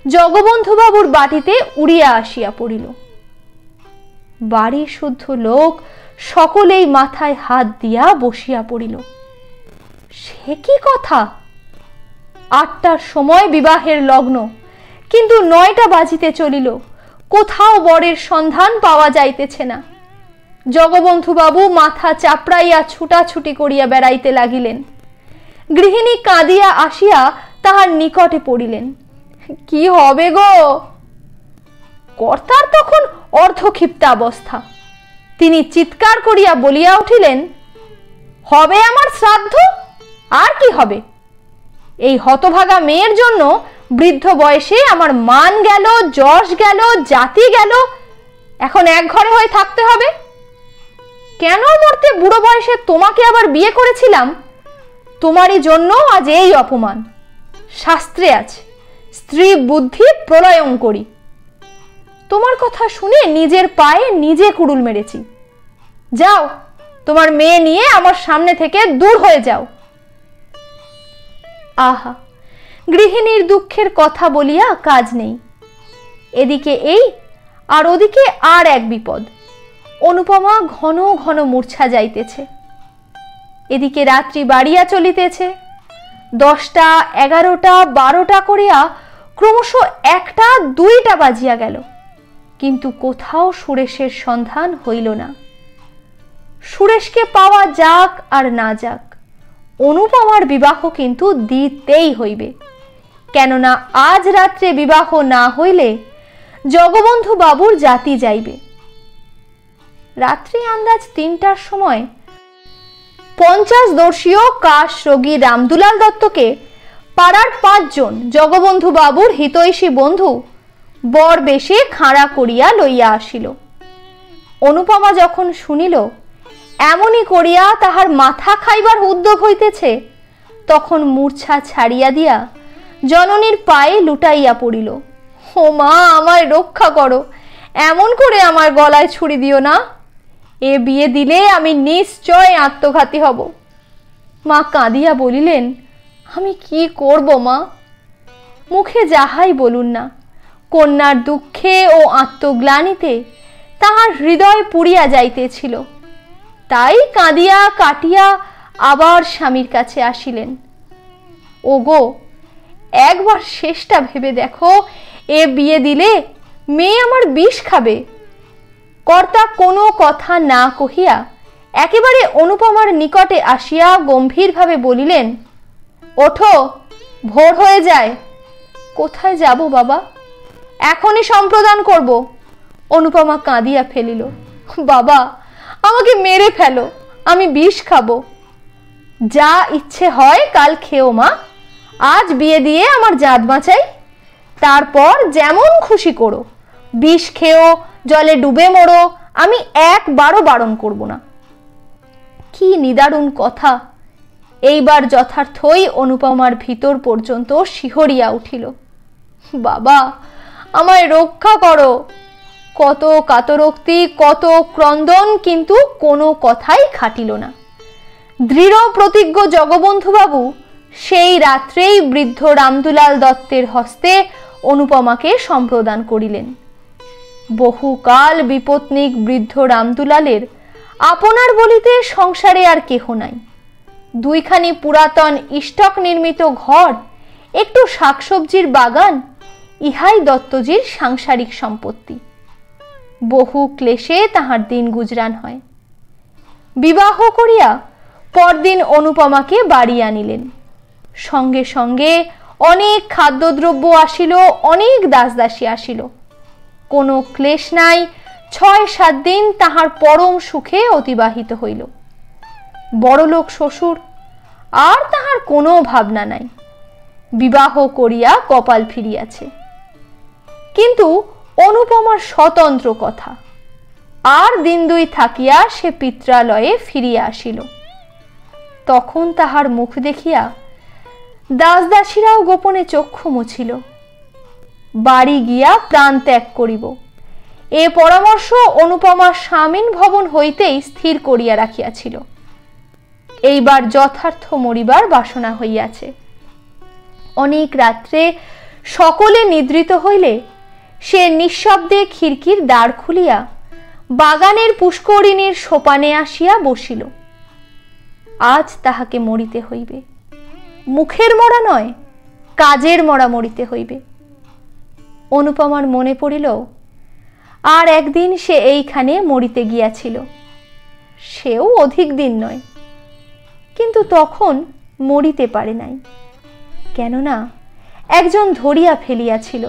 Speaker 1: জগবন্ধু বাবুর বাটিতে উড়িয়া আসিয়া পড়িল। বাড়ি শুদ্ধ লোক সকলেই মাথায় হাত দিয়া বসিয়া পড়িল। সে কি কথা? 8টার সময় বিবাহের লগ্ন, কিন্তু 9টা বাজিতে চলিল, কোথাও বরের সন্ধান পাওয়া যাইতেছে না। জগবন্ধু বাবু মাথা চাপড়াইয়া ছুটাছুটি করিয়া বেড়াইতে লাগিলেন। গৃহিণী কাঁদিয়া আসিয়া তাহার নিকটে পড়িলেন। কি হবে গো? কর্তার তখন অর্ধক্ষিপ্ত অবস্থা। তিনি চিৎকার করিয়া বলিয়া উঠিলেন, হবে আমার শ্রাদ্ধ? আর কি হবে? এই হতভাগা মেয়ের জন্য বৃদ্ধ বয়সে আমার মান গেল, যশ গেল, জাতি গেল, এখন এক ঘরে হয়ে থাকতে হবে। কেন মরতে বুড়ো বয়সে তোমাকে আবার বিয়ে করেছিলাম? তোমারই জন্য আজ এই অপমান। শাস্ত্রে আছে, স্ত্রী বুদ্ধি প্রলয়ঙ্করী। তোমার কথা শুনে নিজের পায়ে নিজে কুড়ুল মেরেছি। যাও, তোমার মেয়ে নিয়ে আমার সামনে থেকে দূর হয়ে যাও। আহা, গৃহিণীর দুঃখের কথা বলিয়া কাজ নেই। এদিকে এই আর ওদিকে আর এক বিপদ। অনুপমা ঘন ঘন মূর্ছা যাইতেছে। এদিকে রাত্রি বাড়িয়া চলিতেছে। 10টা, 11টা, 12টা করিয়া ক্রমশ 1টা, 2টা বাজিয়া গেল, কিন্তু কোথাও সুরেশের সন্ধান হইল না। সুরেশকে পাওয়া যাক আর না যাক, অনুপমার বিবাহ কিন্তু দিতেই হইবে। কেননা আজ রাত্রে বিবাহ না হইলে জগবন্ধু বাবুর জাতি যাইবে। রাত্রি আন্দাজ 3টার সময় 50 দর্শীয় কাশ রোগী রামদুলাল দত্তকে পাড়ার 5 জন জগবন্ধু বাবুর হিতৈষী বন্ধু বর বেশে খাঁড়া করিয়া লইয়া আসিল। অনুপমা যখন শুনিল এমনই করিয়া তাহার মাথা খাইবার উদ্যোগ হইতেছে, তখন মূর্ছা ছাড়িয়া দিয়া জননীর পায়ে লুটাইয়া পড়িল। ও মা, আমায় রক্ষা করো, এমন করে আমার গলায় ছুরি দিও না। এ বিয়ে দিলে আমি নিশ্চয় আত্মঘাতী হব। মা কাঁদিয়া বলিলেন, আমি কি করব মা? মুখে যাহাই বলুন না, কন্যার দুঃখে ও আত্মগ্লানিতে তাহার হৃদয় পুড়িয়া যাইতেছিল। তাই কাঁদিয়া কাটিয়া আবার স্বামীর কাছে আসিলেন। ওগো, একবার শেষটা ভেবে দেখো, এ বিয়ে দিলে মেয়ে আমার বিষ খাবে। কর্তা কোনো কথা না কহিয়া একেবারে অনুপমার নিকটে আসিয়া গম্ভীরভাবে বলিলেন, ওঠো, ভোর হয়ে যায়। কোথায় যাব বাবা? এখনই সম্প্রদান করব। অনুপমা কাঁদিয়া ফেলিল। বাবা, আমাকে মেরে ফেলো, আমি বিষ খাবো। যা ইচ্ছে হয় কাল খেও মা, আজ বিয়ে দিয়ে আমার জাত বাঁচাই, তারপর যেমন খুশি করো, বিষ খেও, জলে ডুবে মরো, আমি একবারও বারণ করব না। কি নিদারুণ কথা! এইবার যথার্থই অনুপমার ভিতর পর্যন্ত শিহরিয়া উঠিল। বাবা, আমায় রক্ষা করো। কত কাতরোক্তি, কত ক্রন্দন, কিন্তু কোনো কথাই খাটিল না। দৃঢ় প্রতিজ্ঞ জগবন্ধুবাবু সেই রাত্রেই বৃদ্ধ রামদুলাল দত্তের হস্তে অনুপমাকে সম্প্রদান করিলেন। বহুকাল বিপত্নিক বৃদ্ধ রামদুলালের আপনার বলিতে সংসারে আর কেহ নাই। দুইখানি পুরাতন ইষ্টক নির্মিত ঘর, একটু শাকসবজির বাগান, ইহাই দত্তজির সাংসারিক সম্পত্তি। বহু ক্লেশে তাহার দিন গুজরান হয়। বিবাহ করিয়া পরদিন অনুপমাকে বাড়ি আনিলেন। সঙ্গে সঙ্গে অনেক খাদ্যদ্রব্য আসিল, অনেক দাসদাসী আসিল। কোনো ক্লেশ নাই। 6-7 দিন তাহার পরম সুখে অতিবাহিত হইল। বড়লোক শ্বশুর, আর তাহার কোনো ভাবনা নাই। বিবাহ করিয়া কপাল ফিরিয়াছে। কিন্তু অনুপমার স্বতন্ত্র কথা। আর দিন 2 থাকিয়া সে পিত্রালয়ে ফিরিয়া আসিল। তখন তাহার মুখ দেখিয়া দাসদাসীরাও গোপনে চক্ষু মুছিল। বাড়ি গিয়া প্রাণ ত্যাগ করিব, এ পরামর্শ অনুপমার স্বামীন ভবন হইতেই স্থির করিয়া রাখিয়াছিল। এইবার যথার্থ মরিবার বাসনা হইয়াছে। অনেক রাত্রে সকলে নিদ্রিত হইলে সে নিঃশব্দে খিড়কির দ্বার খুলিয়া বাগানের পুষ্করিণীর সোপানে আসিয়া বসিল। আজ তাহাকে মরিতে হইবে। মুখের মরা নয়, কাজের মরা মরিতে হইবে। অনুপমার মনে পড়িল আর একদিন সে এইখানে মরিতে গিয়াছিল। সেও অধিক দিন নয়, কিন্তু তখন মরিতে পারে নাই, কেননা একজন ধরিয়া ফেলিয়াছিল।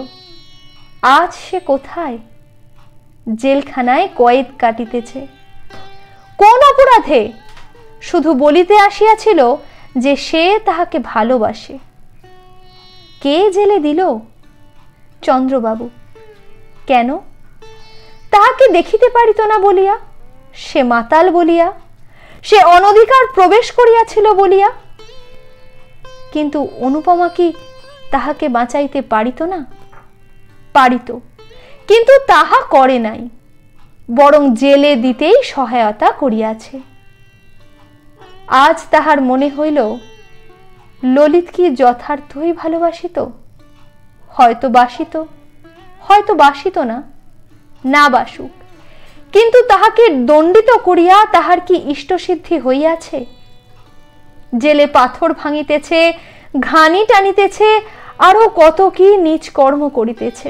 Speaker 1: আজ সে কোথায়? জেলখানায় কয়েদ কাটিতেছে। কোন অপরাধে? শুধু বলিতে আসিয়াছিল যে সে তাহাকে ভালোবাসে। কে জেলে দিল? চন্দ্রবাবু। কেন? তাহাকে দেখিতে পারিত না বলিয়া? সে মাতাল বলিয়া? সে অনধিকার প্রবেশ করিয়াছিল বলিয়া? কিন্তু অনুপমা কি তাহাকে বাঁচাইতে পারিত না? পারিত, কিন্তু তাহা করে নাই, বরং জেলে দিতেই সহায়তা করিয়াছে। আজ তাহার মনে হইল ললিত কি যথার্থই ভালোবাসিত? হয়তো বাসিত, হয়তো বাসিত না। না বাসুক, কিন্তু তাহাকে দণ্ডিত করিয়া তাহার কি ইষ্টসিদ্ধি হইয়াছে? জেলে পাথর ভাঙিতেছে, ঘানি টানিতেছে, আরো কত কি নীচ কর্ম করিতেছে।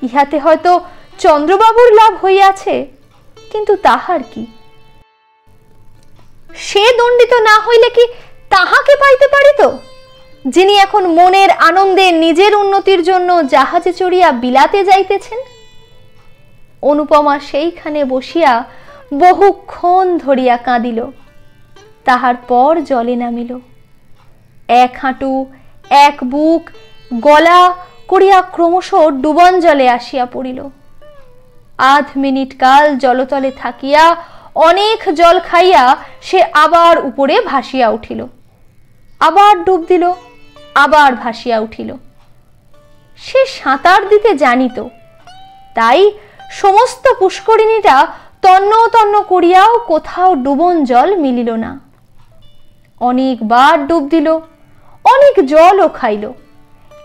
Speaker 1: ইহাতে হয়তো চন্দ্রবাবুর লাভ হইয়াছে, কিন্তু তাহার কি? সে দণ্ডিত না হইলে কি তাহাকে পাইতে পারিত, যিনি এখন মনের আনন্দে নিজের উন্নতির জন্য জাহাজে চড়িয়া বিলাতে যাইতেছেন? অনুপমা সেইখানে বসিয়া বহুক্ষণ ধরিয়া কাঁদিল। তাহার পর জলে নামিল। এক হাঁটু, এক বুক, গলা করিয়া ক্রমশ ডুবন জলে আসিয়া পড়িল। আধ মিনিট কাল জলতলে থাকিয়া অনেক জল খাইয়া সে আবার উপরে ভাসিয়া উঠিল। আবার ডুব দিল, আবার ভাসিয়া উঠিল। সে সাঁতার দিতে জানিত, তাই সমস্ত পুষ্করিণীটা তন্ন তন্ন করিয়াও কোথাও ডুবন জল মিলিল না। অনেকবার ডুব দিল, অনেক জলও খাইল,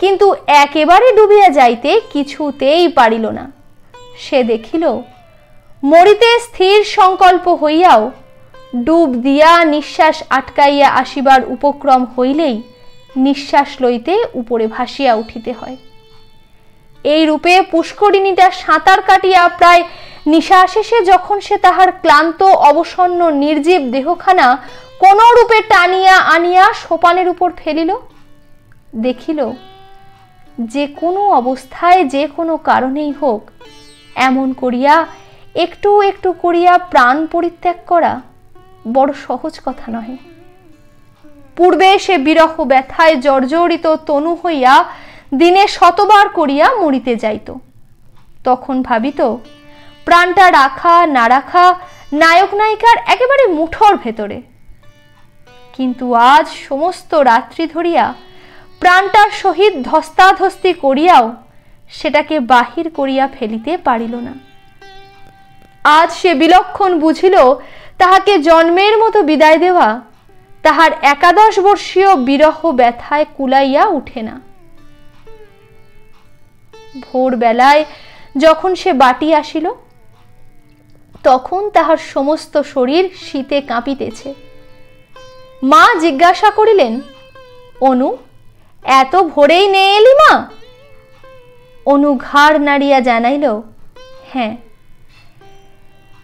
Speaker 1: কিন্তু একেবারে ডুবিয়া যাইতে কিছুতেই পারিল না। সে দেখিল মরিতে স্থির সংকল্প হইয়াও ডুব দিয়া নিঃশ্বাস আটকাইয়া আসিবার উপক্রম হইলেই নিঃশ্বাস লইতে উপরে ভাসিয়া উঠিতে হয়। এই রূপে পুষ্করিণীটা সাঁতার কাটিয়া প্রায় নিঃশ্বাসে যখন সে তাহার ক্লান্ত অবসন্ন নির্জীব দেহখানা কোন রূপে টানিয়া আনিয়া সোপানের উপর ফেলিল, দেখিল যে কোনো অবস্থায় যে কোনো কারণেই হোক এমন করিয়া একটু একটু করিয়া প্রাণ পরিত্যাগ করা বড় সহজ কথা নহে। পূর্বে সে বিরহ ব্যথায় জর্জরিত তনু হইয়া দিনে শতবার করিয়া মরিতে যাইত। তখন ভাবিত প্রাণটা রাখা না রাখা নায়ক নায়িকার একেবারে মুঠোর ভেতরে। কিন্তু আজ সমস্ত রাত্রি ধরিয়া প্রাণটার সহিত ধস্তাধস্তি করিয়াও সেটাকে বাহির করিয়া ফেলিতে পারিল না। আজ সে বিলক্ষণ বুঝিল তাহাকে জন্মের মতো বিদায় দেওয়া তাহার 11 বর্ষীয় বিরহ ব্যথায় কুলাইয়া উঠে না। ভোরবেলায় যখন সে বাটি আসিল, তখন তাহার সমস্ত শরীর শীতে কাঁপিতেছে। মা জিজ্ঞাসা করিলেন, অনু, এত ভোরেই নে এলি মা? অনু ঘাড় নাড়িয়া জানাইল, হ্যাঁ।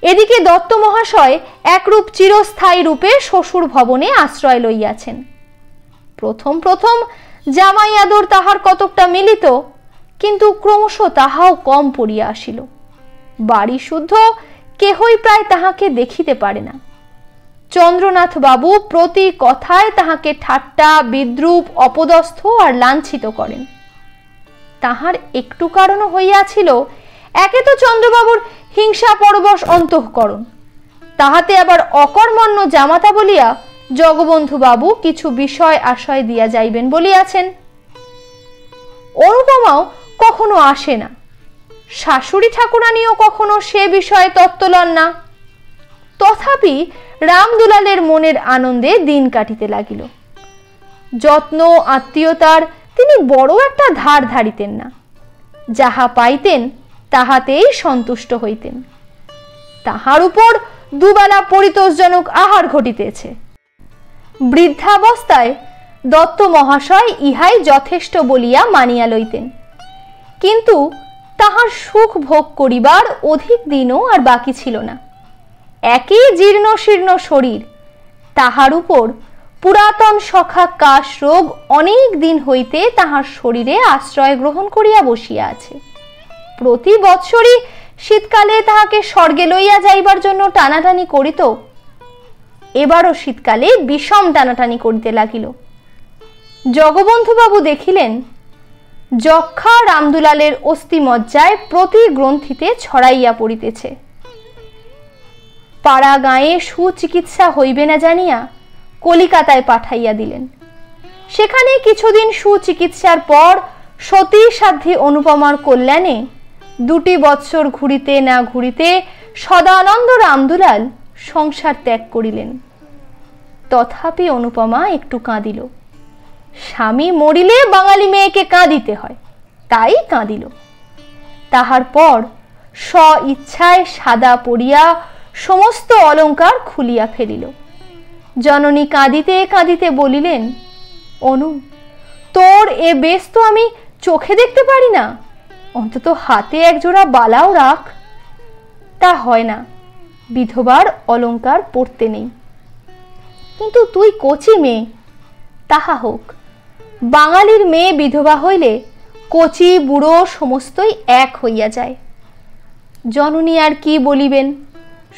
Speaker 1: এদিকে দত্ত মহাশয় একরূপ চিরস্থায়ী রূপে শ্বশুর ভবনে আশ্রয় লইয়াছেন। প্রথম প্রথম জামাই আদর তাহার কতকটা মিলিত, কিন্তু ক্রমশ তাহাও কম পড়িয়া আসিল। বাড়ি শুদ্ধ কেহই প্রায় তাহাকে দেখিতে পারে না। চন্দ্রনাথ বাবু প্রতি কথায় তাহাকে ঠাট্টা, বিদ্রূপ, অপদস্থ আর লাঞ্ছিত করেন। তাহার একটু কারণও হইয়াছিল, একে তো চন্দ্রবাবুর হিংসা পরবশ অন্তঃকরণ, তাহাতে আবার অকর্মণ্য জামাতা বলিয়া জগবন্ধু বাবু কিছু বিষয় আশয় দিয়া যাইবেন বলিয়াছেন। অনুপমাও কখনো আসে না, শাশুড়ি ঠাকুরানীও কখনো সে বিষয়ে তত্ত্ব লন না। তথাপি রামদুলালের মনের আনন্দে দিন কাটিতে লাগিল। যত্ন আত্মীয়তার তিনি বড় একটা ধার ধারিতেন না। যাহা পাইতেন তাহাতেই সন্তুষ্ট হইতেন। তাহার উপর দুবেলা পরিতোষজনক আহার ঘটিতেছে। বৃদ্ধাবস্থায় দত্ত মহাশয় ইহাই যথেষ্ট বলিয়া মানিয়া লইতেন, কিন্তু তাহার সুখ ভোগ করিবার অধিক দিনও আর বাকি ছিল না। একই জীর্ণ শীর্ণ শরীর, তাহার উপর পুরাতন সখা কাশ রোগ অনেক দিন হইতে তাহার শরীরে আশ্রয় গ্রহণ করিয়া বসিয়া আছে। প্রতি বৎসরই শীতকালে তাহাকে স্বর্গে লইয়া যাইবার জন্য টানাটানি করিত। এবারও শীতকালে বিষম টানাটানি করিতে লাগিল। জগবন্ধুবাবু দেখিলেন যক্ষা রামদুলালের অস্থিমজ্জায় প্রতি গ্রন্থিতে ছড়াইয়া পড়িতেছে। পাড়া গাঁয়ে সুচিকিৎসা হইবে না জানিয়া কলিকাতায় পাঠাইয়া দিলেন। সেখানে কিছুদিন সুচিকিৎসার পর সতী সাধ্যী অনুপমার কল্যাণে 2 বৎসর ঘুরিতে না ঘুরিতে সদানন্দ রামদুলাল সংসার ত্যাগ করিলেন। তথাপি অনুপমা একটু কাঁদিল। স্বামী মরিলে বাঙালি মেয়েকে কাঁদিতে হয়, তাই কাঁদিল। তাহার পর স্ব ইচ্ছায় সাদা পড়িয়া সমস্ত অলঙ্কার খুলিয়া ফেলিল। জননী কাঁদিতে কাঁদিতে বলিলেন, অনু, তোর এ বেশ তো আমি চোখে দেখতে পারি না, অন্তত হাতে একজোড়া বালাও রাখ। তা হয় না, বিধবার অলঙ্কার পরতে নেই। কিন্তু তুই কচি মেয়ে। তাহা হোক, বাঙালির মেয়ে বিধবা হইলে কচি বুড়ো সমস্তই এক হইয়া যায়। জননী আর কি বলিবেন,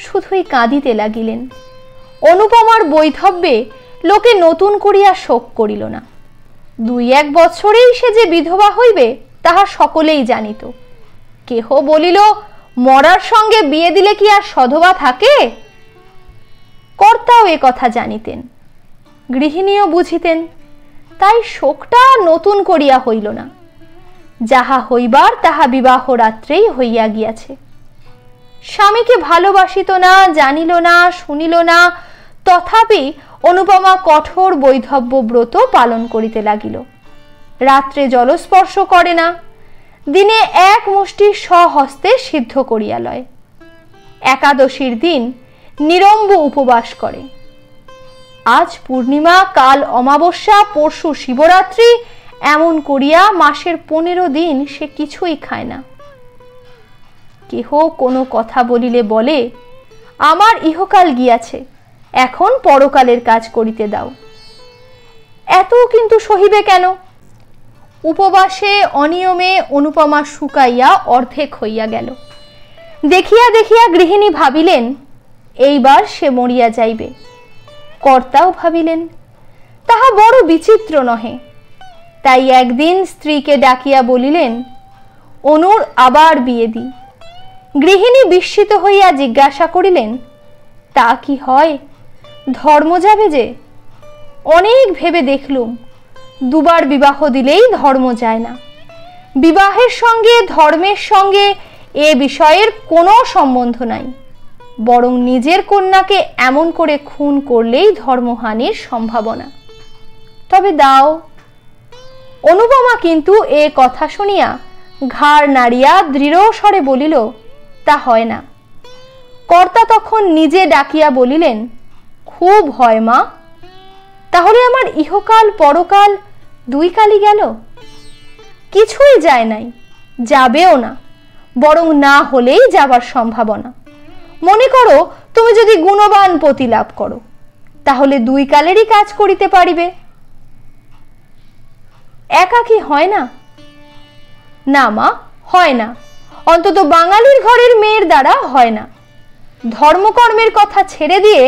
Speaker 1: শুধুই কাঁদিতে লাগিলেন। অনুপমার বৈধব্যে লোকে নতুন করিয়া শোক করিল না। 2-1 বছরেই সে যে বিধবা হইবে তাহা সকলেই জানিত। কেহ বলিল, মরার সঙ্গে বিয়ে দিলে কি আর সধবা থাকে? কর্তাও এ কথা জানিতেন, গৃহিণীও বুঝিতেন, তাই শোকটা নতুন করিয়া হইল না। যাহা হইবার তাহা বিবাহ রাত্রেই হইয়া গিয়াছে। স্বামীকে ভালোবাসিত না, জানিল না, শুনিল না, তথাপি অনুপমা কঠোর বৈধব্য ব্রত পালন করিতে লাগিল। রাত্রে জলস্পর্শ করে না, দিনে 1 মুষ্টি স্বহস্তে সিদ্ধ করিয়া লয়। একাদশীর দিন নিরম্ব উপবাস করে। আজ পূর্ণিমা, কাল অমাবস্যা, পরশু শিবরাত্রি, এমন করিয়া মাসের 15 দিন সে কিছুই খায় না। কেহ কোনো কথা বলিলে বলে, আমার ইহকাল গিয়াছে, এখন পরকালের কাজ করিতে দাও। এত কিন্তু সহিবে কেন? উপবাসে অনিয়মে অনুপমা শুকাইয়া অর্ধেক হইয়া গেল। দেখিয়া দেখিয়া গৃহিণী ভাবিলেন, এইবার সে মরিয়া যাইবে। কর্তাও ভাবিলেন, তাহা বড় বিচিত্র নহে। তাই একদিন স্ত্রীকে ডাকিয়া বলিলেন, অনুর আবার বিয়ে দি। গৃহিণী বিস্মিত হইয়া জিজ্ঞাসা করিলেন, তা কি হয়? ধর্ম যাবে যে? অনেক ভেবে দেখলুম, 2 বার বিবাহ দিলেই ধর্ম যায় না। বিবাহের সঙ্গে ধর্মের সঙ্গে এ বিষয়ের কোনো সম্বন্ধ নাই, বরং নিজের কন্যাকে এমন করে খুন করলেই ধর্মহানির সম্ভাবনা। তবে দাও। অনুপমা কিন্তু এ কথা শুনিয়া ঘাড় নাড়িয়া দৃঢ় স্বরে বলিল, তা হয় না। কর্তা তখন নিজে ডাকিয়া বলিলেন, খুব হয় মা। তাহলে আমার ইহকাল পরকাল দুই কালই গেল। কিছুই যায় নাই, যাবেও না, বরং না হলেই যাবার সম্ভাবনা। মনে করো তুমি যদি গুণবান পতি লাভ করো, তাহলে দুই কালেরই কাজ করিতে পারিবে। একা কি হয় না? না মা, হয় না, অন্তত বাঙালির ঘরের মেয়ের দ্বারা হয় না। ধর্মকর্মের কথা ছেড়ে দিয়ে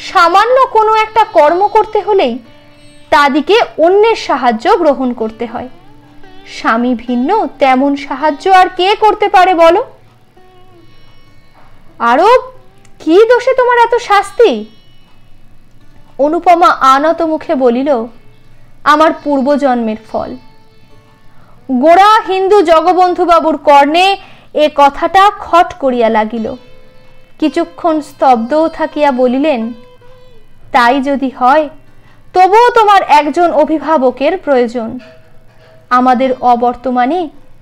Speaker 1: সামান্য কোনো একটা কর্ম করতে হলেই তাদিকে অন্যের সাহায্য গ্রহণ করতে হয়। স্বামী ভিন্ন তেমন সাহায্য আর কে করতে পারে বলো? আরো কি দোষে তোমার এত শাস্তি? অনুপমা আনত মুখে বলিল, আমার পূর্বজন্মের ফল। গোড়া হিন্দু জগবন্ধুবাবুর কর্ণে এ কথাটা খট করিয়া লাগিল। কিছুক্ষণ স্তব্ধ থাকিয়া বলিলেন, তাই যদি হয় তবুও তোমার একজন অভিভাবকের প্রয়োজন। আমাদের অবর্তমানে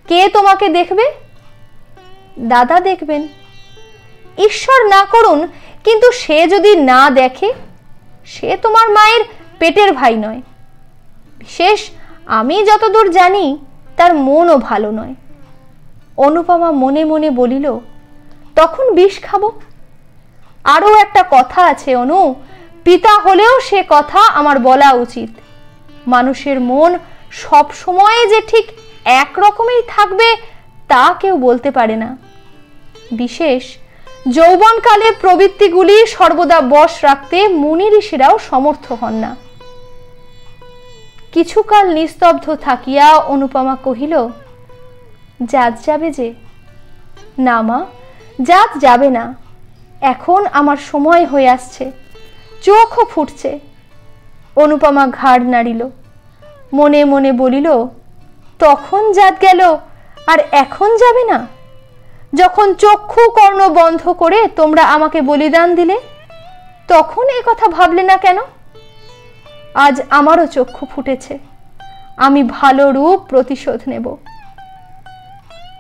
Speaker 1: কে তোমাকে দেখবে? দাদা দেখবেন। ঈশ্বর না করুন, কিন্তু সে যদি না দেখে, সে তোমার মায়ের পেটের ভাই নয়। বিশেষ আমি যতদূর জানি তার মনও ভালো নয়। অনুপমা মনে মনে বলিল, তখন বিষ খাবো। আরো একটা কথা আছে অনু, পিতা হলেও সে কথা আমার বলা উচিত। মানুষের মন সব সময় যে ঠিক এক রকমই থাকবে তা কেউ বলতে পারে না। বিশেষ যৌবনকালে প্রবৃত্তিগুলি সর্বদা বশ রাখতে মুনি ঋষিরাও সমর্থ হন না। কিছুকাল নিস্তব্ধ থাকিয়া অনুপমা কহিল, জাত যাবে যে? না মা, জাত যাবে না। এখন আমার সময় হয়ে আসছে, চোখও ফুটছে। অনুপমা ঘাড় নাড়িল, মনে মনে বলিল, তখন জাত গেল আর এখন যাবে না? যখন চক্ষু কর্ণ বন্ধ করে তোমরা আমাকে বলিদান দিলে, তখন এ কথা ভাবলে না কেন? আজ আমারও চক্ষু ফুটেছে, আমি ভালো রূপ প্রতিশোধ নেব।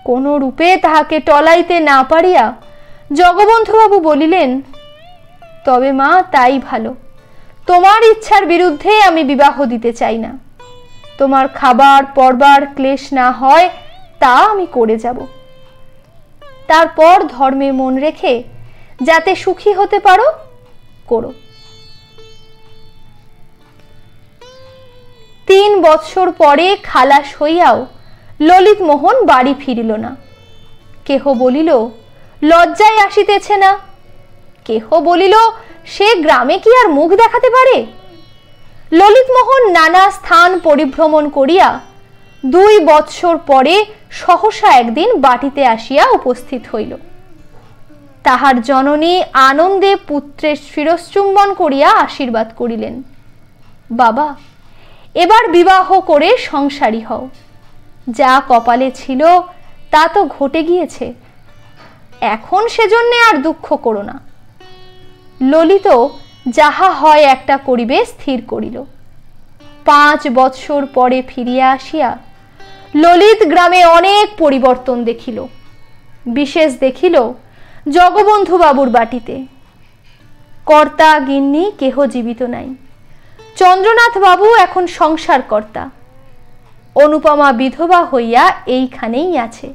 Speaker 1: কোন রূপে তাহাকে টলাইতে না পারিয়া জগবন্ধুবাবু বলিলেন, তবে মা তাই ভালো। তোমার ইচ্ছার বিরুদ্ধে আমি বিবাহ দিতে চাই না। তোমার খাবার পরবার ক্লেশ না হয় তা আমি করে যাব। তারপর ধর্মে মন রেখে যাতে সুখী হতে পারো, করো। 3 বৎসর পরে খালাস হইয়াও ললিত মোহন বাড়ি ফিরিল না। কেহ বলিল, লজ্জায় আসিতেছে না। কেহ বলিল, সে গ্রামে কি আর মুখ দেখাতে পারে? ললিত মোহন নানা স্থান পরিভ্রমণ করিয়া 2 বৎসর পরে সহসা একদিন বাটিতে আসিয়া উপস্থিত হইল। তাহার জননী আনন্দে পুত্রের শিরশ্চুম্বন করিয়া আশীর্বাদ করিলেন, বাবা, এবার বিবাহ করে সংসারী হও। যা কপালে ছিল তা তো ঘটে গিয়েছে, এখন সেজন্যে আর দুঃখ করো না। ললিত যাহা হয় একটা করিবে স্থির করিল। 5 বৎসর পরে ফিরিয়া আসিয়া ললিত গ্রামে অনেক পরিবর্তন দেখিল। বিশেষ দেখিল জগবন্ধু বাবুর বাটিতে। কর্তা গিন্নি কেহ জীবিত নাই। চন্দ্রনাথ বাবু এখন সংসার কর্তা। অনুপমা বিধবা হইয়া এইখানেই আছে,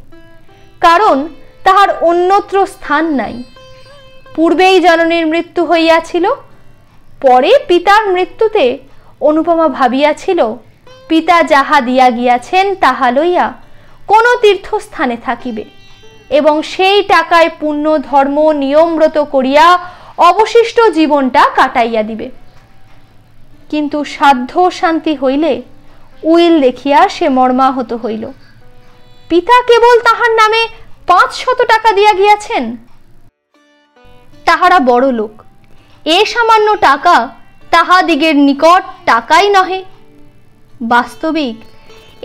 Speaker 1: কারণ তাহার অন্যত্র স্থান নাই। পূর্বেই জননীর মৃত্যু হইয়াছিল, পরে পিতার মৃত্যুতে অনুপমা ভাবিয়াছিল পিতা যাহা দিয়া গিয়াছেন তাহা লইয়া কোন তীর্থস্থানে থাকিবে এবং সেই টাকায় পুণ্য ধর্ম নিয়মব্রত করিয়া অবশিষ্ট জীবনটা কাটাইয়া দিবে। কিন্তু সাধ্য শান্তি হইলে উইল দেখিয়া সে মর্মাহত হইল। পিতা কেবল তাহার নামে 500 টাকা দিয়া গিয়াছেন। তাহারা বড় লোক, এ সামান্য টাকা তাহাদিগের নিকট টাকাই নহে। বাস্তবিক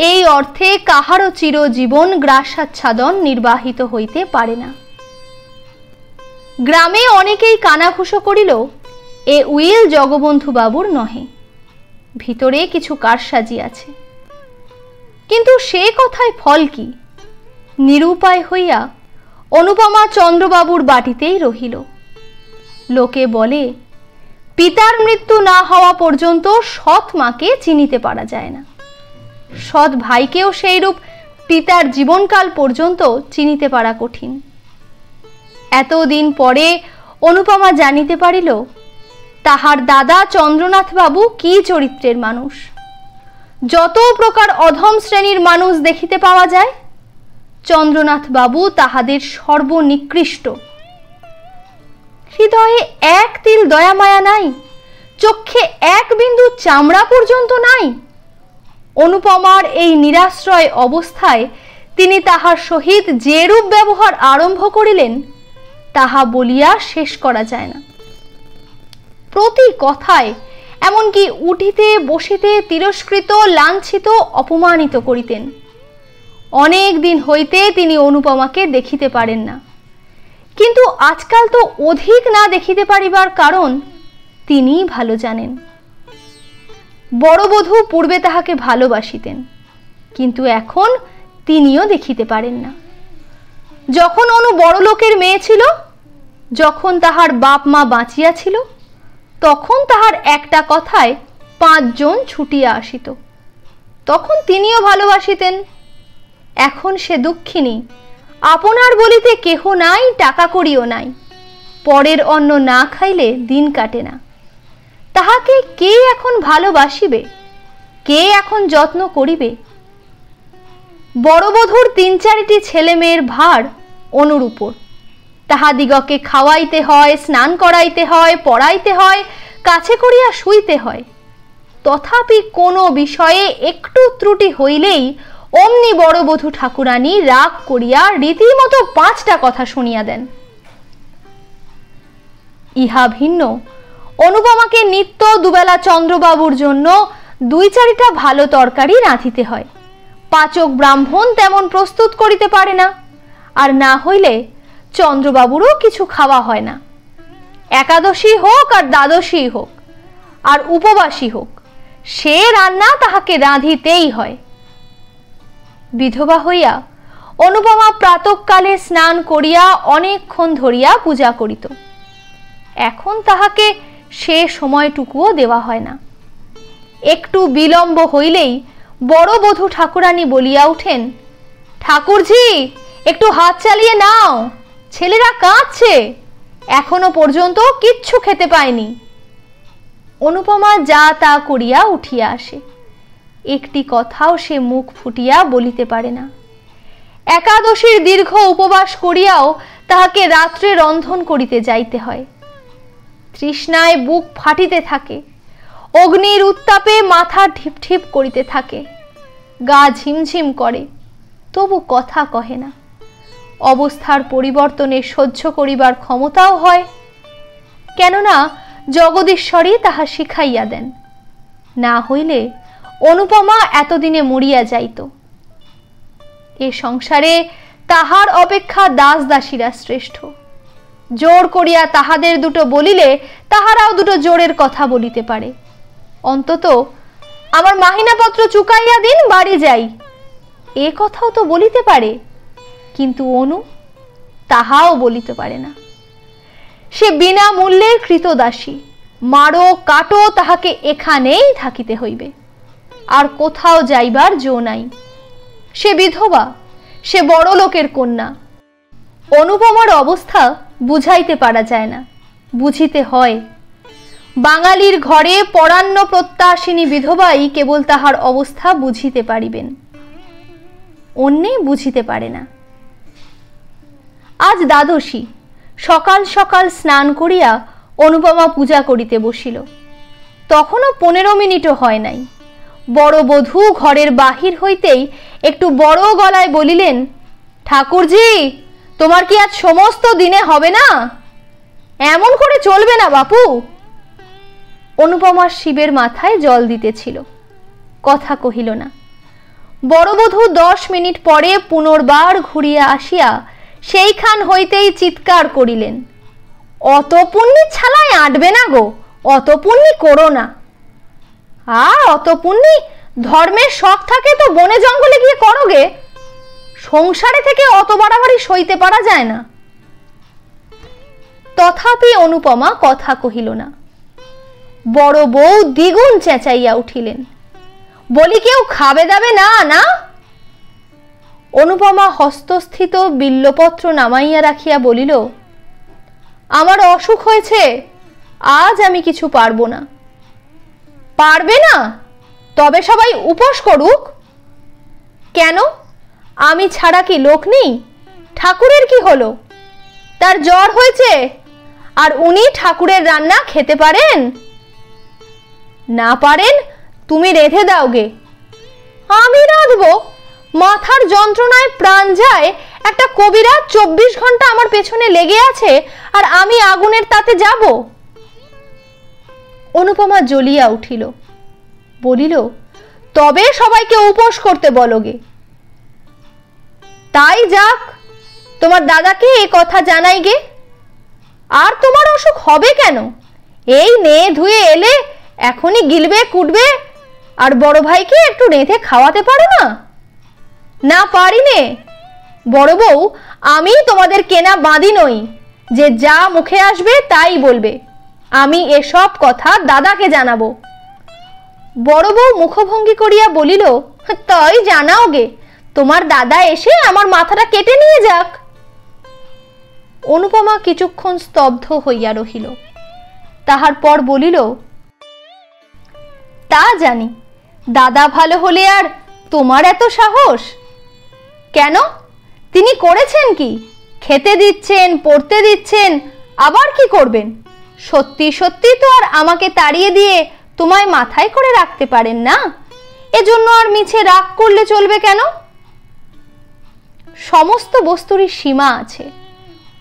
Speaker 1: এই অর্থে কাহারও চিরজীবন গ্রাসাচ্ছাদন নির্বাহিত হইতে পারে না। গ্রামে অনেকেই কানাঘুষো করিল, এ উইল জগবন্ধু বাবুর নহে, ভিতরে কিছু কারসাজি আছে। কিন্তু সে কথায় ফল কি? নিরুপায় হইয়া অনুপমা চন্দ্রবাবুর বাটিতেই রহিল। লোকে বলে, পিতার মৃত্যু না হওয়া পর্যন্ত সৎ মাকে চিনিতে পারা যায় না, সৎ ভাইকেও সেইরূপ পিতার জীবনকাল পর্যন্ত চিনিতে পারা কঠিন। এতদিন পরে অনুপমা জানিতে পারিল তাহার দাদা চন্দ্রনাথ বাবু কি চরিত্রের মানুষ। যত প্রকার অধম শ্রেণীর মানুষ দেখিতে পাওয়া যায়, চন্দ্রনাথ বাবু তাহাদের সর্বনিকৃষ্ট। হৃদয়ে এক তিল দয়া মায়া নাই, চক্ষে এক বিন্দু চামড়া পর্যন্ত নাই। অনুপমার এই নিরাশ্রয় অবস্থায় তিনি তাহার সহিত যেরূপ ব্যবহার আরম্ভ করিলেন তাহা বলিয়া শেষ করা যায় না। প্রতি কথায়, এমনকি উঠিতে বসিতে তিরস্কৃত, লাঞ্ছিত, অপমানিত করিতেন। অনেক দিন হইতে তিনি অনুপমাকে দেখিতে পারেন না, কিন্তু আজকাল তো অধিক না দেখিতে পারিবার কারণ তিনি ভালো জানেন। বড় বধূ পূর্বে তাহাকে ভালোবাসিতেন, কিন্তু এখন তিনিও দেখিতে পারেন না। যখন অনু বড় লোকের মেয়ে ছিল, যখন তাহার বাপ মা বাঁচিয়া ছিল, তখন তাহার একটা কথায় 5 জন ছুটিয়া আসিত, তখন তিনিও ভালোবাসিতেন। এখন সে দুঃখিনী, আপনার বলিতে কেহ নাই, টাকা করিও নাই, পরের অন্ন না খাইলে দিন কাটে না। তাহাকে কে এখন ভালোবাসিবে, কে এখন যত্ন করিবে? বড় বধূর 3-4টি ছেলে মেয়ের ভার অনুর উপর। তাহাদিগকে খাওয়াইতে হয়, স্নান করাইতে হয়, পড়াইতে হয়, কাছে করিয়া শুইতে হয়। তথাপি কোনো বিষয়ে একটু ত্রুটি হইলেই অমনি বড় বধূ ঠাকুরানী রাগ করিয়া রীতিমতো 5টা কথা শুনিয়া দেন। ইহা ভিন্ন অনুপমাকে নিত্য দুবেলা চন্দ্রবাবুর জন্য 2-4টা ভালো তরকারি রাঁধিতে হয়। পাচক ব্রাহ্মণ তেমন প্রস্তুত করিতে পারে না, আর না হইলে চন্দ্রবাবুরও কিছু খাওয়া হয় না। একাদশী হোক আর দ্বাদশী হোক আর উপবাসী হোক, সে রান্না তাহাকে রাঁধিতেই হয়। বিধবা হইয়া অনুপমা প্রাতঃকালে স্নান করিয়া অনেকক্ষণ ধরিয়া পূজা করিত। এখন তাহাকে সে সময়টুকুও দেওয়া হয় না। একটু বিলম্ব হইলেই বড় বধূ ঠাকুরানী বলিয়া উঠেন, ঠাকুরজি একটু হাত চালিয়ে নাও, ছেলেরা কাঁদছে, এখনো পর্যন্ত কিচ্ছু খেতে পায়নি। অনুপমা যা তা করিয়া উঠিয়া আসে, একটি কথাও সে মুখ ফুটিয়া বলিতে পারে না। একাদশীর দীর্ঘ উপবাস করিয়াও তাহাকে রাত্রে রন্ধন করিতে যাইতে হয়। তৃষ্ণায় বুক ফাটিতে থাকে, অগ্নির উত্তাপে মাথা ঢিপ ঢিপ করিতে থাকে, গা ঝিমঝিম করে, তবু কথা কহে না। অবস্থার পরিবর্তনে সহ্য করিবার ক্ষমতাও হয়, কেননা জগদীশ্বরী তাহা শিখাইয়া দেন। না হইলে অনুপমা এতদিনে মরিয়া যাইত। এ সংসারে তাহার অপেক্ষা দাস দাসীরা শ্রেষ্ঠ। জোর করিয়া তাহাদের দুটো বলিলে তাহারাও দুটো জোরের কথা বলিতে পারে। অন্তত আমার মাহিনাপত্র চুকাইয়া দিন, বাড়ি যাই, এ কথাও তো বলিতে পারে, কিন্তু অনু তাহাও বলিতে পারে না। সে বিনা মূল্যের কৃতদাসী, মারো কাটো তাহাকে এখানেই থাকিতে হইবে, আর কোথাও যাইবার জো নাই। সে বিধবা, সে বড় লোকের কন্যা। অনুপমার অবস্থা বুঝাইতে পারা যায় না, বুঝিতে হয়। বাঙালির ঘরে পরান্ন প্রত্যাশিনী বিধবাই কেবল তাহার অবস্থা বুঝিতে পারিবেন, অন্যে বুঝিতে পারে না। আজ দ্বাদশী, সকাল সকাল স্নান করিয়া অনুপমা পূজা করিতে বসিল। তখনও 15 মিনিটও হয় নাই। বড় বধূ ঘরের বাহির হইতেই একটু বড় গলায় বলিলেন, ঠাকুরজি তোমার কি আজ সমস্ত দিনে হবে না? এমন করে চলবে না বাপু। অনুপমার শিবের মাথায় জল দিতেছিল, কথা কহিল না। বড় বধূ 10 মিনিট পরে পুনর্বার ঘুরিয়া আসিয়া সেইখান হইতেই চিৎকার করিলেন, অত পুণ্যি ছালায় আটবে না গো, অত পুণ্যি করো না। অত পুণ্যি ধর্মের শখ থাকে তো বনে জঙ্গলে গিয়ে করোগে, সংসারে থেকে অত বাড়াবাড়ি সইতে পারা যায় না। তথাপি অনুপমা কথা কহিল না। বড় বউ দ্বিগুণ চেঁচাইয়া উঠিলেন, বলি কেউ খাবে দাবে না না? অনুপমা হস্তস্থিত বিল্লপত্র নামাইয়া রাখিয়া বলিল, আমার অসুখ হয়েছে, আজ আমি কিছু পারবো না। পারবে না? তবে সবাই উপোস করুক। কেন, আমি ছাড়া কি লোক নেই? ঠাকুরের কি হলো? তার জ্বর হয়েছে, আর উনি ঠাকুরের রান্না খেতে পারেন? না পারেন তুমি রেঁধে দাও গে। আমি রাঁধবো? মাথার যন্ত্রণায় প্রাণ যায়, একটা কবিরাজ 24 ঘন্টা আমার পেছনে লেগে আছে, আর আমি আগুনের তাতে যাব? অনুপমা জ্বলিয়া উঠিল, বলিল, তবে সবাইকে উপোস করতে বলো গে। তাই যাক, তোমার দাদাকে এ কথা জানাই গে। আর তোমার অসুখ হবে কেন? এই নেয়ে ধুয়ে এলে, এখনই গিলবে কুটবে, আর বড় ভাইকে একটু রেঁধে খাওয়াতে পারো না? না পারি নে। বড় বউ, আমি তোমাদের কেনা বাঁধি নই যে যা মুখে আসবে তাই বলবে। আমি এসব কথা দাদাকে জানাবো। বড় বউ মুখভঙ্গি করিয়া বলিল, তাই জানাও গে, তোমার দাদা এসে আমার মাথাটা কেটে নিয়ে যাক। অনুপমা কিছুক্ষণ স্তব্ধ হইয়া রহিল। তাহার পর বলিল, তা জানি, দাদা ভালো হলে আর তোমার এত সাহস কেন? তিনি করেছেন কি? খেতে দিচ্ছেন, পড়তে দিচ্ছেন, আবার কি করবেন? সত্যি সত্যি তো আর আমাকে তাড়িয়ে দিয়ে তোমায় মাথায় করে রাখতে পারেন না। এজন্য আর মিছে রাগ করলে চলবে কেন? সমস্ত বস্তুরই সীমা আছে,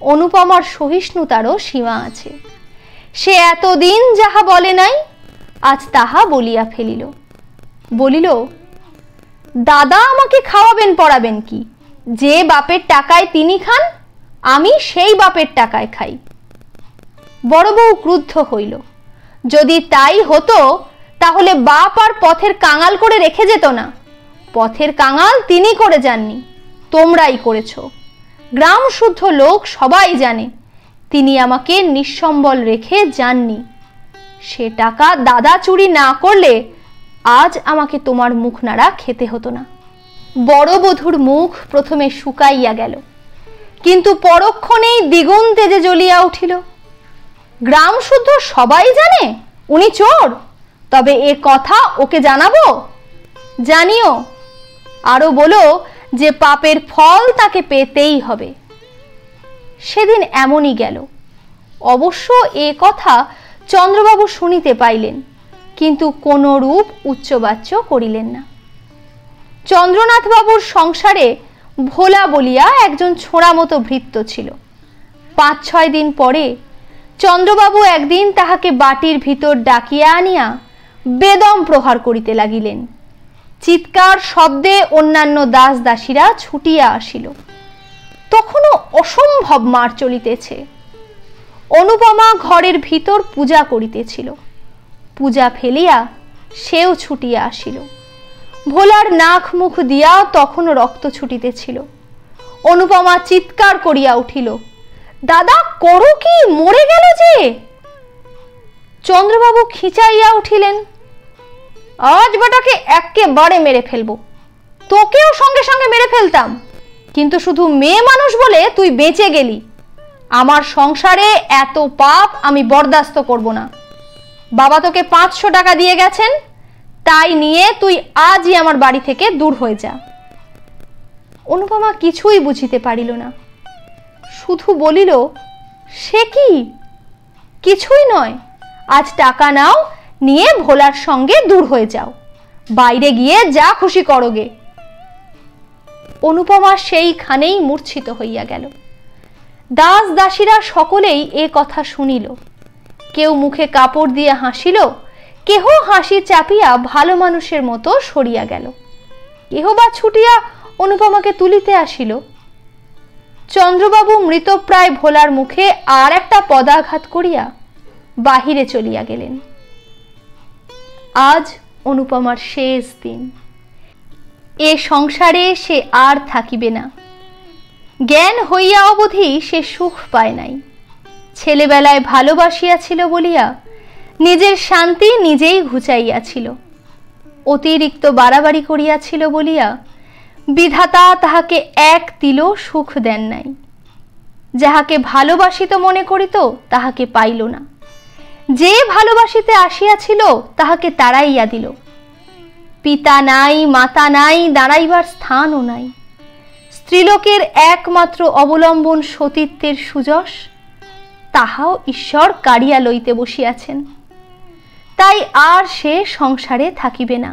Speaker 1: অনুপমার সহিষ্ণুতারও সীমা আছে। সে এতদিন যাহা বলে নাই, আজ তাহা বলিয়া ফেলিল। বলিল, দাদা আমাকে খাওয়াবেন পড়াবেন কি? যে বাপের টাকায় তিনি খান, আমি সেই বাপের টাকায় খাই। বড় বউ ক্রুদ্ধ হইল। যদি তাই হতো, তাহলে বাপ আর পথের কাঙাল করে রেখে যেত না। পথের কাঙাল তিনি করে যাননি, তোমরাই করেছ। গ্রাম শুদ্ধ লোক সবাই জানে তিনি আমাকে নিঃসম্বল রেখে যাননি। সে টাকা দাদা চুরি না করলে আজ আমাকে তোমার মুখ নাড়া খেতে হতো না। বড় বধূর মুখ প্রথমে শুকাইয়া গেল, কিন্তু পরক্ষণেই দ্বিগুণ তেজে জ্বলিয়া উঠিল। গ্রাম শুদ্ধ সবাই জানে উনি চোর? তবে এ কথা ওকে জানাবো। জানিও, আরো বলো যে পাপের ফল তাকে পেতেই হবে। সেদিন এমনই গেল। অবশ্য এ কথা চন্দ্রবাবু শুনিতে পাইলেন, কিন্তু কোন রূপ উচ্চবাচ্য করিলেন না। চন্দ্রনাথ বাবুর সংসারে ভোলা বলিয়া একজন ছোঁড়া মতো ভৃত্য ছিল। 5-6 দিন পরে চন্দ্রবাবু একদিন তাহাকে বাটির ভিতর ডাকিয়া আনিয়া বেদম প্রহার করিতে লাগিলেন। চিৎকার শব্দে অন্যান্য দাস দাসীরা ছুটিয়া আসিল। তখনও অসম্ভব মার চলিতেছে। অনুপমা ঘরের ভিতর পূজা করিতেছিল। পূজা ফেলিয়া সেও ছুটিয়া আসিল। ভোলার নাক মুখ দিয়া তখনও রক্ত ছুটিতেছিল। অনুপমা চিৎকার করিয়া উঠিল, দাদা করো কি, মরে গেল যে। চন্দ্রবাবু খিচাইয়া উঠিলেন, আজ বেটাকে একেবারে মেরে ফেলবো। তোকেও সঙ্গে সঙ্গে মেরে ফেলতাম, কিন্তু শুধু মেয়ে মানুষ বলে তুই বেঁচে গেলি। আমার সংসারে এত পাপ আমি বরদাস্ত করব না। বাবা তোকে 500 টাকা দিয়ে গেছেন, তাই নিয়ে তুই আজই আমার বাড়ি থেকে দূর হয়ে যা। অনুপমা কিছুই বুঝিতে পারিল না, শুধু বলিল, সে কি? কিছুই নয়, আজ টাকা নাও, নিয়ে ভোলার সঙ্গে দূর হয়ে যাও, বাইরে গিয়ে যা খুশি করোগে। অনুপমা সেইখানেই মূর্ছিত হইয়া গেল। দাস দাসীরা সকলেই এ কথা শুনিল। কেউ মুখে কাপড় দিয়ে হাসিল, কেহ হাসি চাপিয়া ভালো মানুষের মতো সরিয়া গেল, কেহ বা ছুটিয়া অনুপমাকে তুলিতে আসিল। চন্দ্রবাবু মৃতপ্রায় ভোলার মুখে আর একটা পদাঘাত করিয়া বাহিরে চলিয়া গেলেন। আজ অনুপমার শেষ দিন। এ সংসারে সে আর থাকিবে না। জ্ঞান হইয়া অবধি সে সুখ পায় নাই। ছেলেবেলায় ভালোবাসিয়াছিল বলিয়া নিজের শান্তি নিজেই ঘুচাইয়াছিল। অতিরিক্ত বাড়াবাড়ি করিয়াছিল বলিয়া বিধাতা তাহাকে এক তিলও সুখ দেন নাই। যাহাকে ভালোবাসিত মনে করিত তাহাকে পাইল না, যে ভালোবাসিতে আসিয়াছিল তাহাকে তাড়াইয়া দিল। পিতা নাই, মাতা নাই, দাঁড়াইবার স্থানও নাই। স্ত্রীলোকের একমাত্র অবলম্বন সতীত্বের সুযশ, তাহাও ঈশ্বর কাড়িয়া লইতে বসিয়াছেন। তাই আর সে সংসারে থাকিবে না।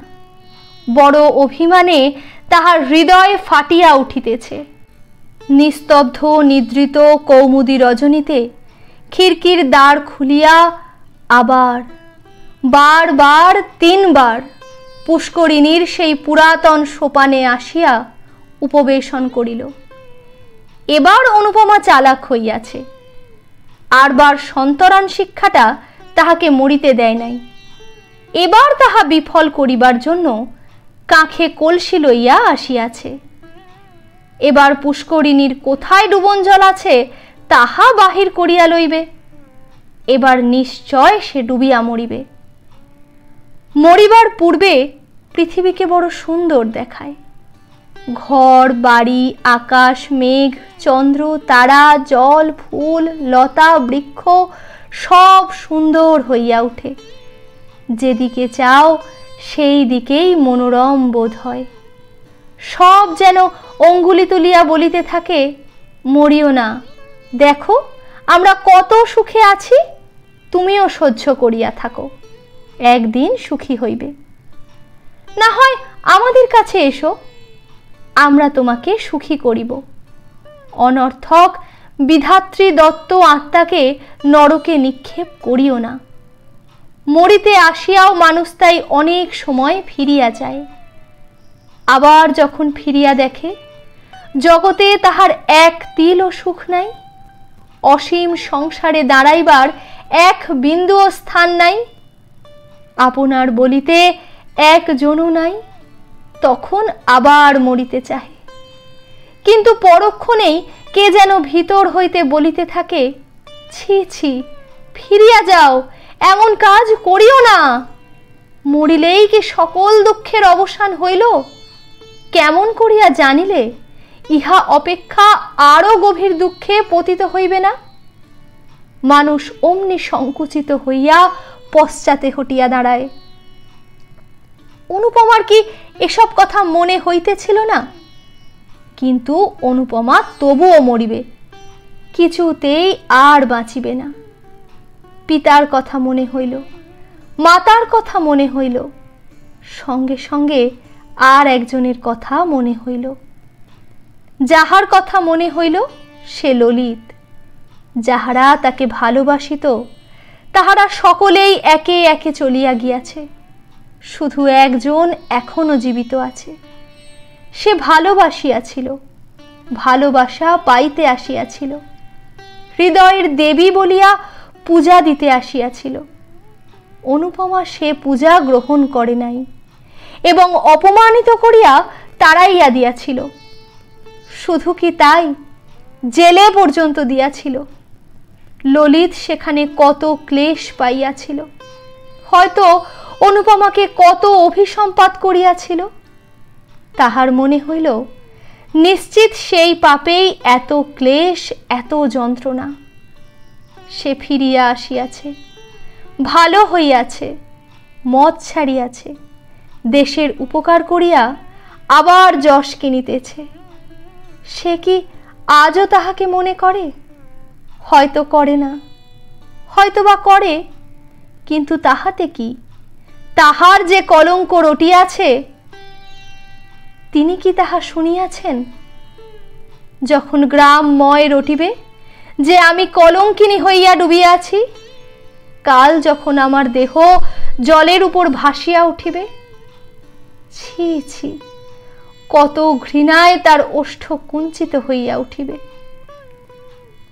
Speaker 1: বড় অভিমানে তাহার হৃদয় ফাটিয়া উঠিতেছে। নিস্তব্ধ নিদ্রিত কৌমুদী রজনীতে খিড়কির দ্বার খুলিয়া আবার বারবার 3 বার পুষ্করিণীর সেই পুরাতন সোপানে আসিয়া উপবেশন করিল। এবার অনুপমা চালাক হইয়াছে। আরবার সন্তরান শিক্ষাটা তাহাকে মরিতে দেয় নাই। এবার তাহা বিফল করিবার জন্য কাঁখে কলসি লইয়া আসিয়াছে। এবার পুষ্করিণীর কোথায় ডুবন জল আছে তাহা বাহির করিয়া লইবে। এবার নিশ্চয় সে ডুবিয়া মরিবে। মরিবার পূর্বে পৃথিবীকে বড় সুন্দর দেখায়। ঘর বাড়ি, আকাশ, মেঘ, চন্দ্র, তারা, জল, ফুল, লতা, বৃক্ষ সব সুন্দর হইয়া উঠে। যেদিকে চাও সেই দিকেই মনোরম বোধ হয়। সব যেন অঙ্গুলি তুলিয়া বলিতে থাকে, মরিও না, দেখো আমরা কত সুখে আছি, তুমিও সহ্য করিয়া থাকো, একদিন সুখী হইবে। না হয় আমাদের কাছে এসো, আমরা তোমাকে সুখী করিব। অনর্থক বিধাত্রী দত্ত আত্মাকে নরকে নিক্ষেপ করিও না। মরিতে আসিয়াও মানুষ তাই অনেক সময় ফিরিয়া যায়। আবার যখন ফিরিয়া দেখে জগতে তাহার এক তিলও সুখ নাই, অসীম সংসারে দাঁড়াইবার এক বিন্দুও স্থান নাই, আপনার বলিতে একজনও নাই, তখন আবার মরিতে চাহে। কিন্তু পরক্ষণেই কে যেন ভিতর হইতে বলিতে থাকে, ছি ছি, ফিরিয়া যাও, এমন কাজ করিও না। মরিলেই কি সকল দুঃখের অবসান হইল? কেমন করিয়া জানিলে ইহা অপেক্ষা আরো গভীর দুঃখে পতিত হইবে না? মানুষ অমনি সংকুচিত হইয়া পশ্চাতে হটিয়া দাঁড়ায়। অনুপমার কি এসব কথা মনে হইতেছিল না? কিন্তু অনুপমা তবুও মরিবে, কিছুতেই আর বাঁচিবে না। পিতার কথা মনে হইল, মাতার কথা মনে হইল, সঙ্গে সঙ্গে আর একজনের কথা মনে হইল। যাহার কথা মনে হইল সে ললিত। যাহারা তাকে ভালোবাসিত তাহারা সকলেই একে একে চলিয়া গিয়াছে। শুধু একজন এখনো জীবিত আছে। সে ভালোবাসিয়াছিল, ভালোবাসা পাইতে আসিয়াছিল, হৃদয়ের দেবী বলিয়া পূজা দিতে আসিয়াছিল। অনুপমা সে পূজা গ্রহণ করে নাই এবং অপমানিত করিয়া তাড়াইয়া দিয়াছিল। শুধু কি তাই, জেলে পর্যন্ত দিয়াছিল। ললিত সেখানে কত ক্লেশ পাইয়াছিল, হয়তো অনুপমাকে কত অভিসম্পাত করিয়াছিল। তাহার মনে হইল নিশ্চিত সেই পাপেই এত ক্লেশ, এত যন্ত্রণা। সে ফিরিয়া আসিয়াছে, ভালো হইয়াছে, মদ ছাড়িয়াছে, দেশের উপকার করিয়া আবার যশ কিনিতেছে। সে কি আজও তাহাকে মনে করে? হয়তো করে না, হয়তো বা করে, কিন্তু তাহাতে কি? তাহার যে কলঙ্ক রটিয়াছে, তিনি কি তাহা শুনিয়াছেন? যখন গ্রামময় রটিবে যে আমি কলঙ্কিনী হইয়া ডুবিয়াছি, কাল যখন আমার দেহ জলের উপর ভাসিয়া উঠিবে, ছি ছি, কত ঘৃণায় তার ওষ্ঠ কুঞ্চিত হইয়া উঠিবে।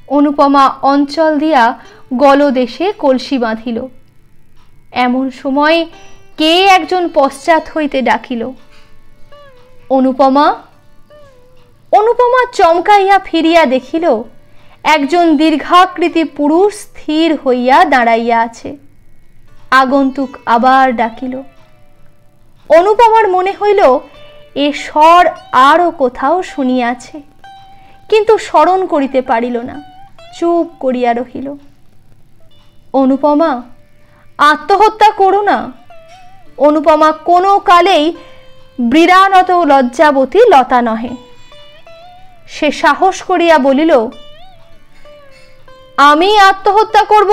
Speaker 1: অনুপমা অঞ্চল দিয়া গলদেশে কলসি বাঁধিল। এমন সময় কে একজন পশ্চাৎ হইতে ডাকিল, অনুপমা। অনুপমা চমকাইয়া ফিরিয়া দেখিল একজন দীর্ঘাকৃতি পুরুষ স্থির হইয়া দাঁড়াইয়া আছে। আগন্তুক আবার ডাকিল। অনুপমার মনে হইল এ স্বর আরও কোথাও শুনিয়াছে, কিন্তু স্মরণ করিতে পারিল না, চুপ করিয়া রহিল। অনুপমা, আত্মহত্যা করো না। অনুপমা কোনো কালেই বীরানত লজ্জাবতী লতা নহে। সে সাহস করিয়া বলিল, আমি আত্মহত্যা করব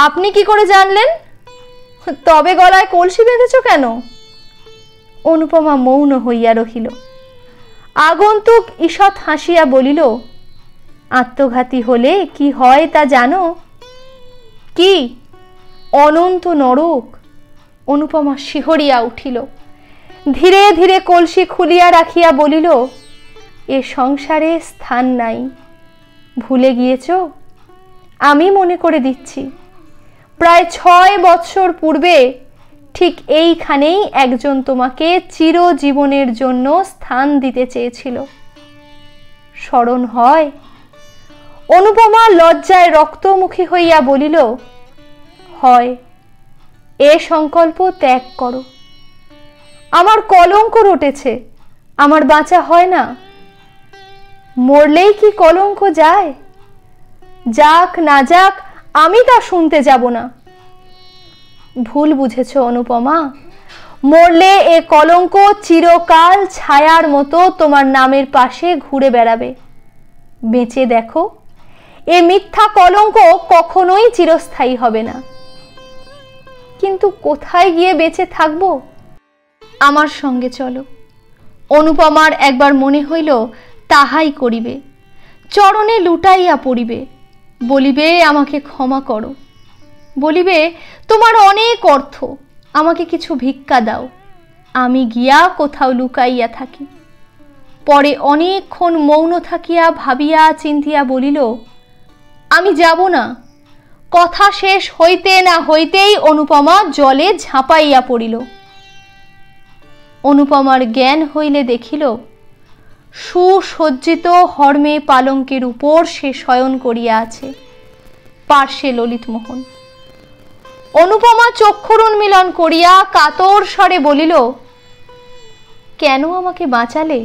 Speaker 1: আপনি কি করে জানলেন? তবে গলায় কলসি বেঁধেছ কেন? অনুপমা মৌন হইয়া রহিল। আগন্তুক ঈষৎ হাসিয়া বলিল, আত্মঘাতী হলে কি হয় তা জানো? কি? অনন্ত নরক। অনুপমা শিহরিয়া উঠিল। ধীরে ধীরে কলসি খুলিয়া রাখিয়া বলিল, এ সংসারে স্থান নাই। ভুলে গিয়েছ? আমি মনে করে দিচ্ছি, প্রায় 6 বৎসর পূর্বে ঠিক এইখানেই একজন তোমাকে চিরজীবনের জন্য স্থান দিতে চেয়েছিল। স্মরণ হয়? অনুপমা লজ্জায় রক্তমুখী হইয়া বলিল, হয়। এ সংকল্প ত্যাগ করো। আমার কলঙ্ক রটেছে, আমার বাঁচা হয় না। মরলেই কি কলঙ্ক যায়? যাক না যাক, আমি তা শুনতে যাব না। ভুল বুঝেছ অনুপমা। মরলে এ কলঙ্ক চিরকাল ছায়ার মতো তোমার নামের পাশে ঘুরে বেড়াবে। বেঁচে দেখো, এ মিথ্যা কলঙ্ক কখনোই চিরস্থায়ী হবে না। কিন্তু কোথায় গিয়ে বেঁচে থাকবো? আমার সঙ্গে চলো। অনুপমার একবার মনে হইল তাহাই করিবে। চরণে লুটাইয়া পড়িবে, বলিবে, আমাকে ক্ষমা করো। বলিবে, তোমার অনেক অর্থ, আমাকে কিছু ভিক্ষা দাও। আমি গিয়া কোথাও লুকাইয়া থাকি। পরে অনেকক্ষণ মৌন থাকিয়া ভাবিয়া চিন্তিয়া বলিল, আমি যাব না। কথা শেষ হইতে না হইতেই অনুপমা জলে ঝাঁপাইয়া পড়িল। অনুপমার জ্ঞান হইলে দেখিল সুসজ্জিত হর্মে পালঙ্কের উপর সে শয়ন করিয়া আছে, পার্শ্বে ললিতমোহন। অনুপমা চক্ষুরুন্মিলন করিয়া কাতর স্বরে বলিল, কেন আমাকে বাঁচালে?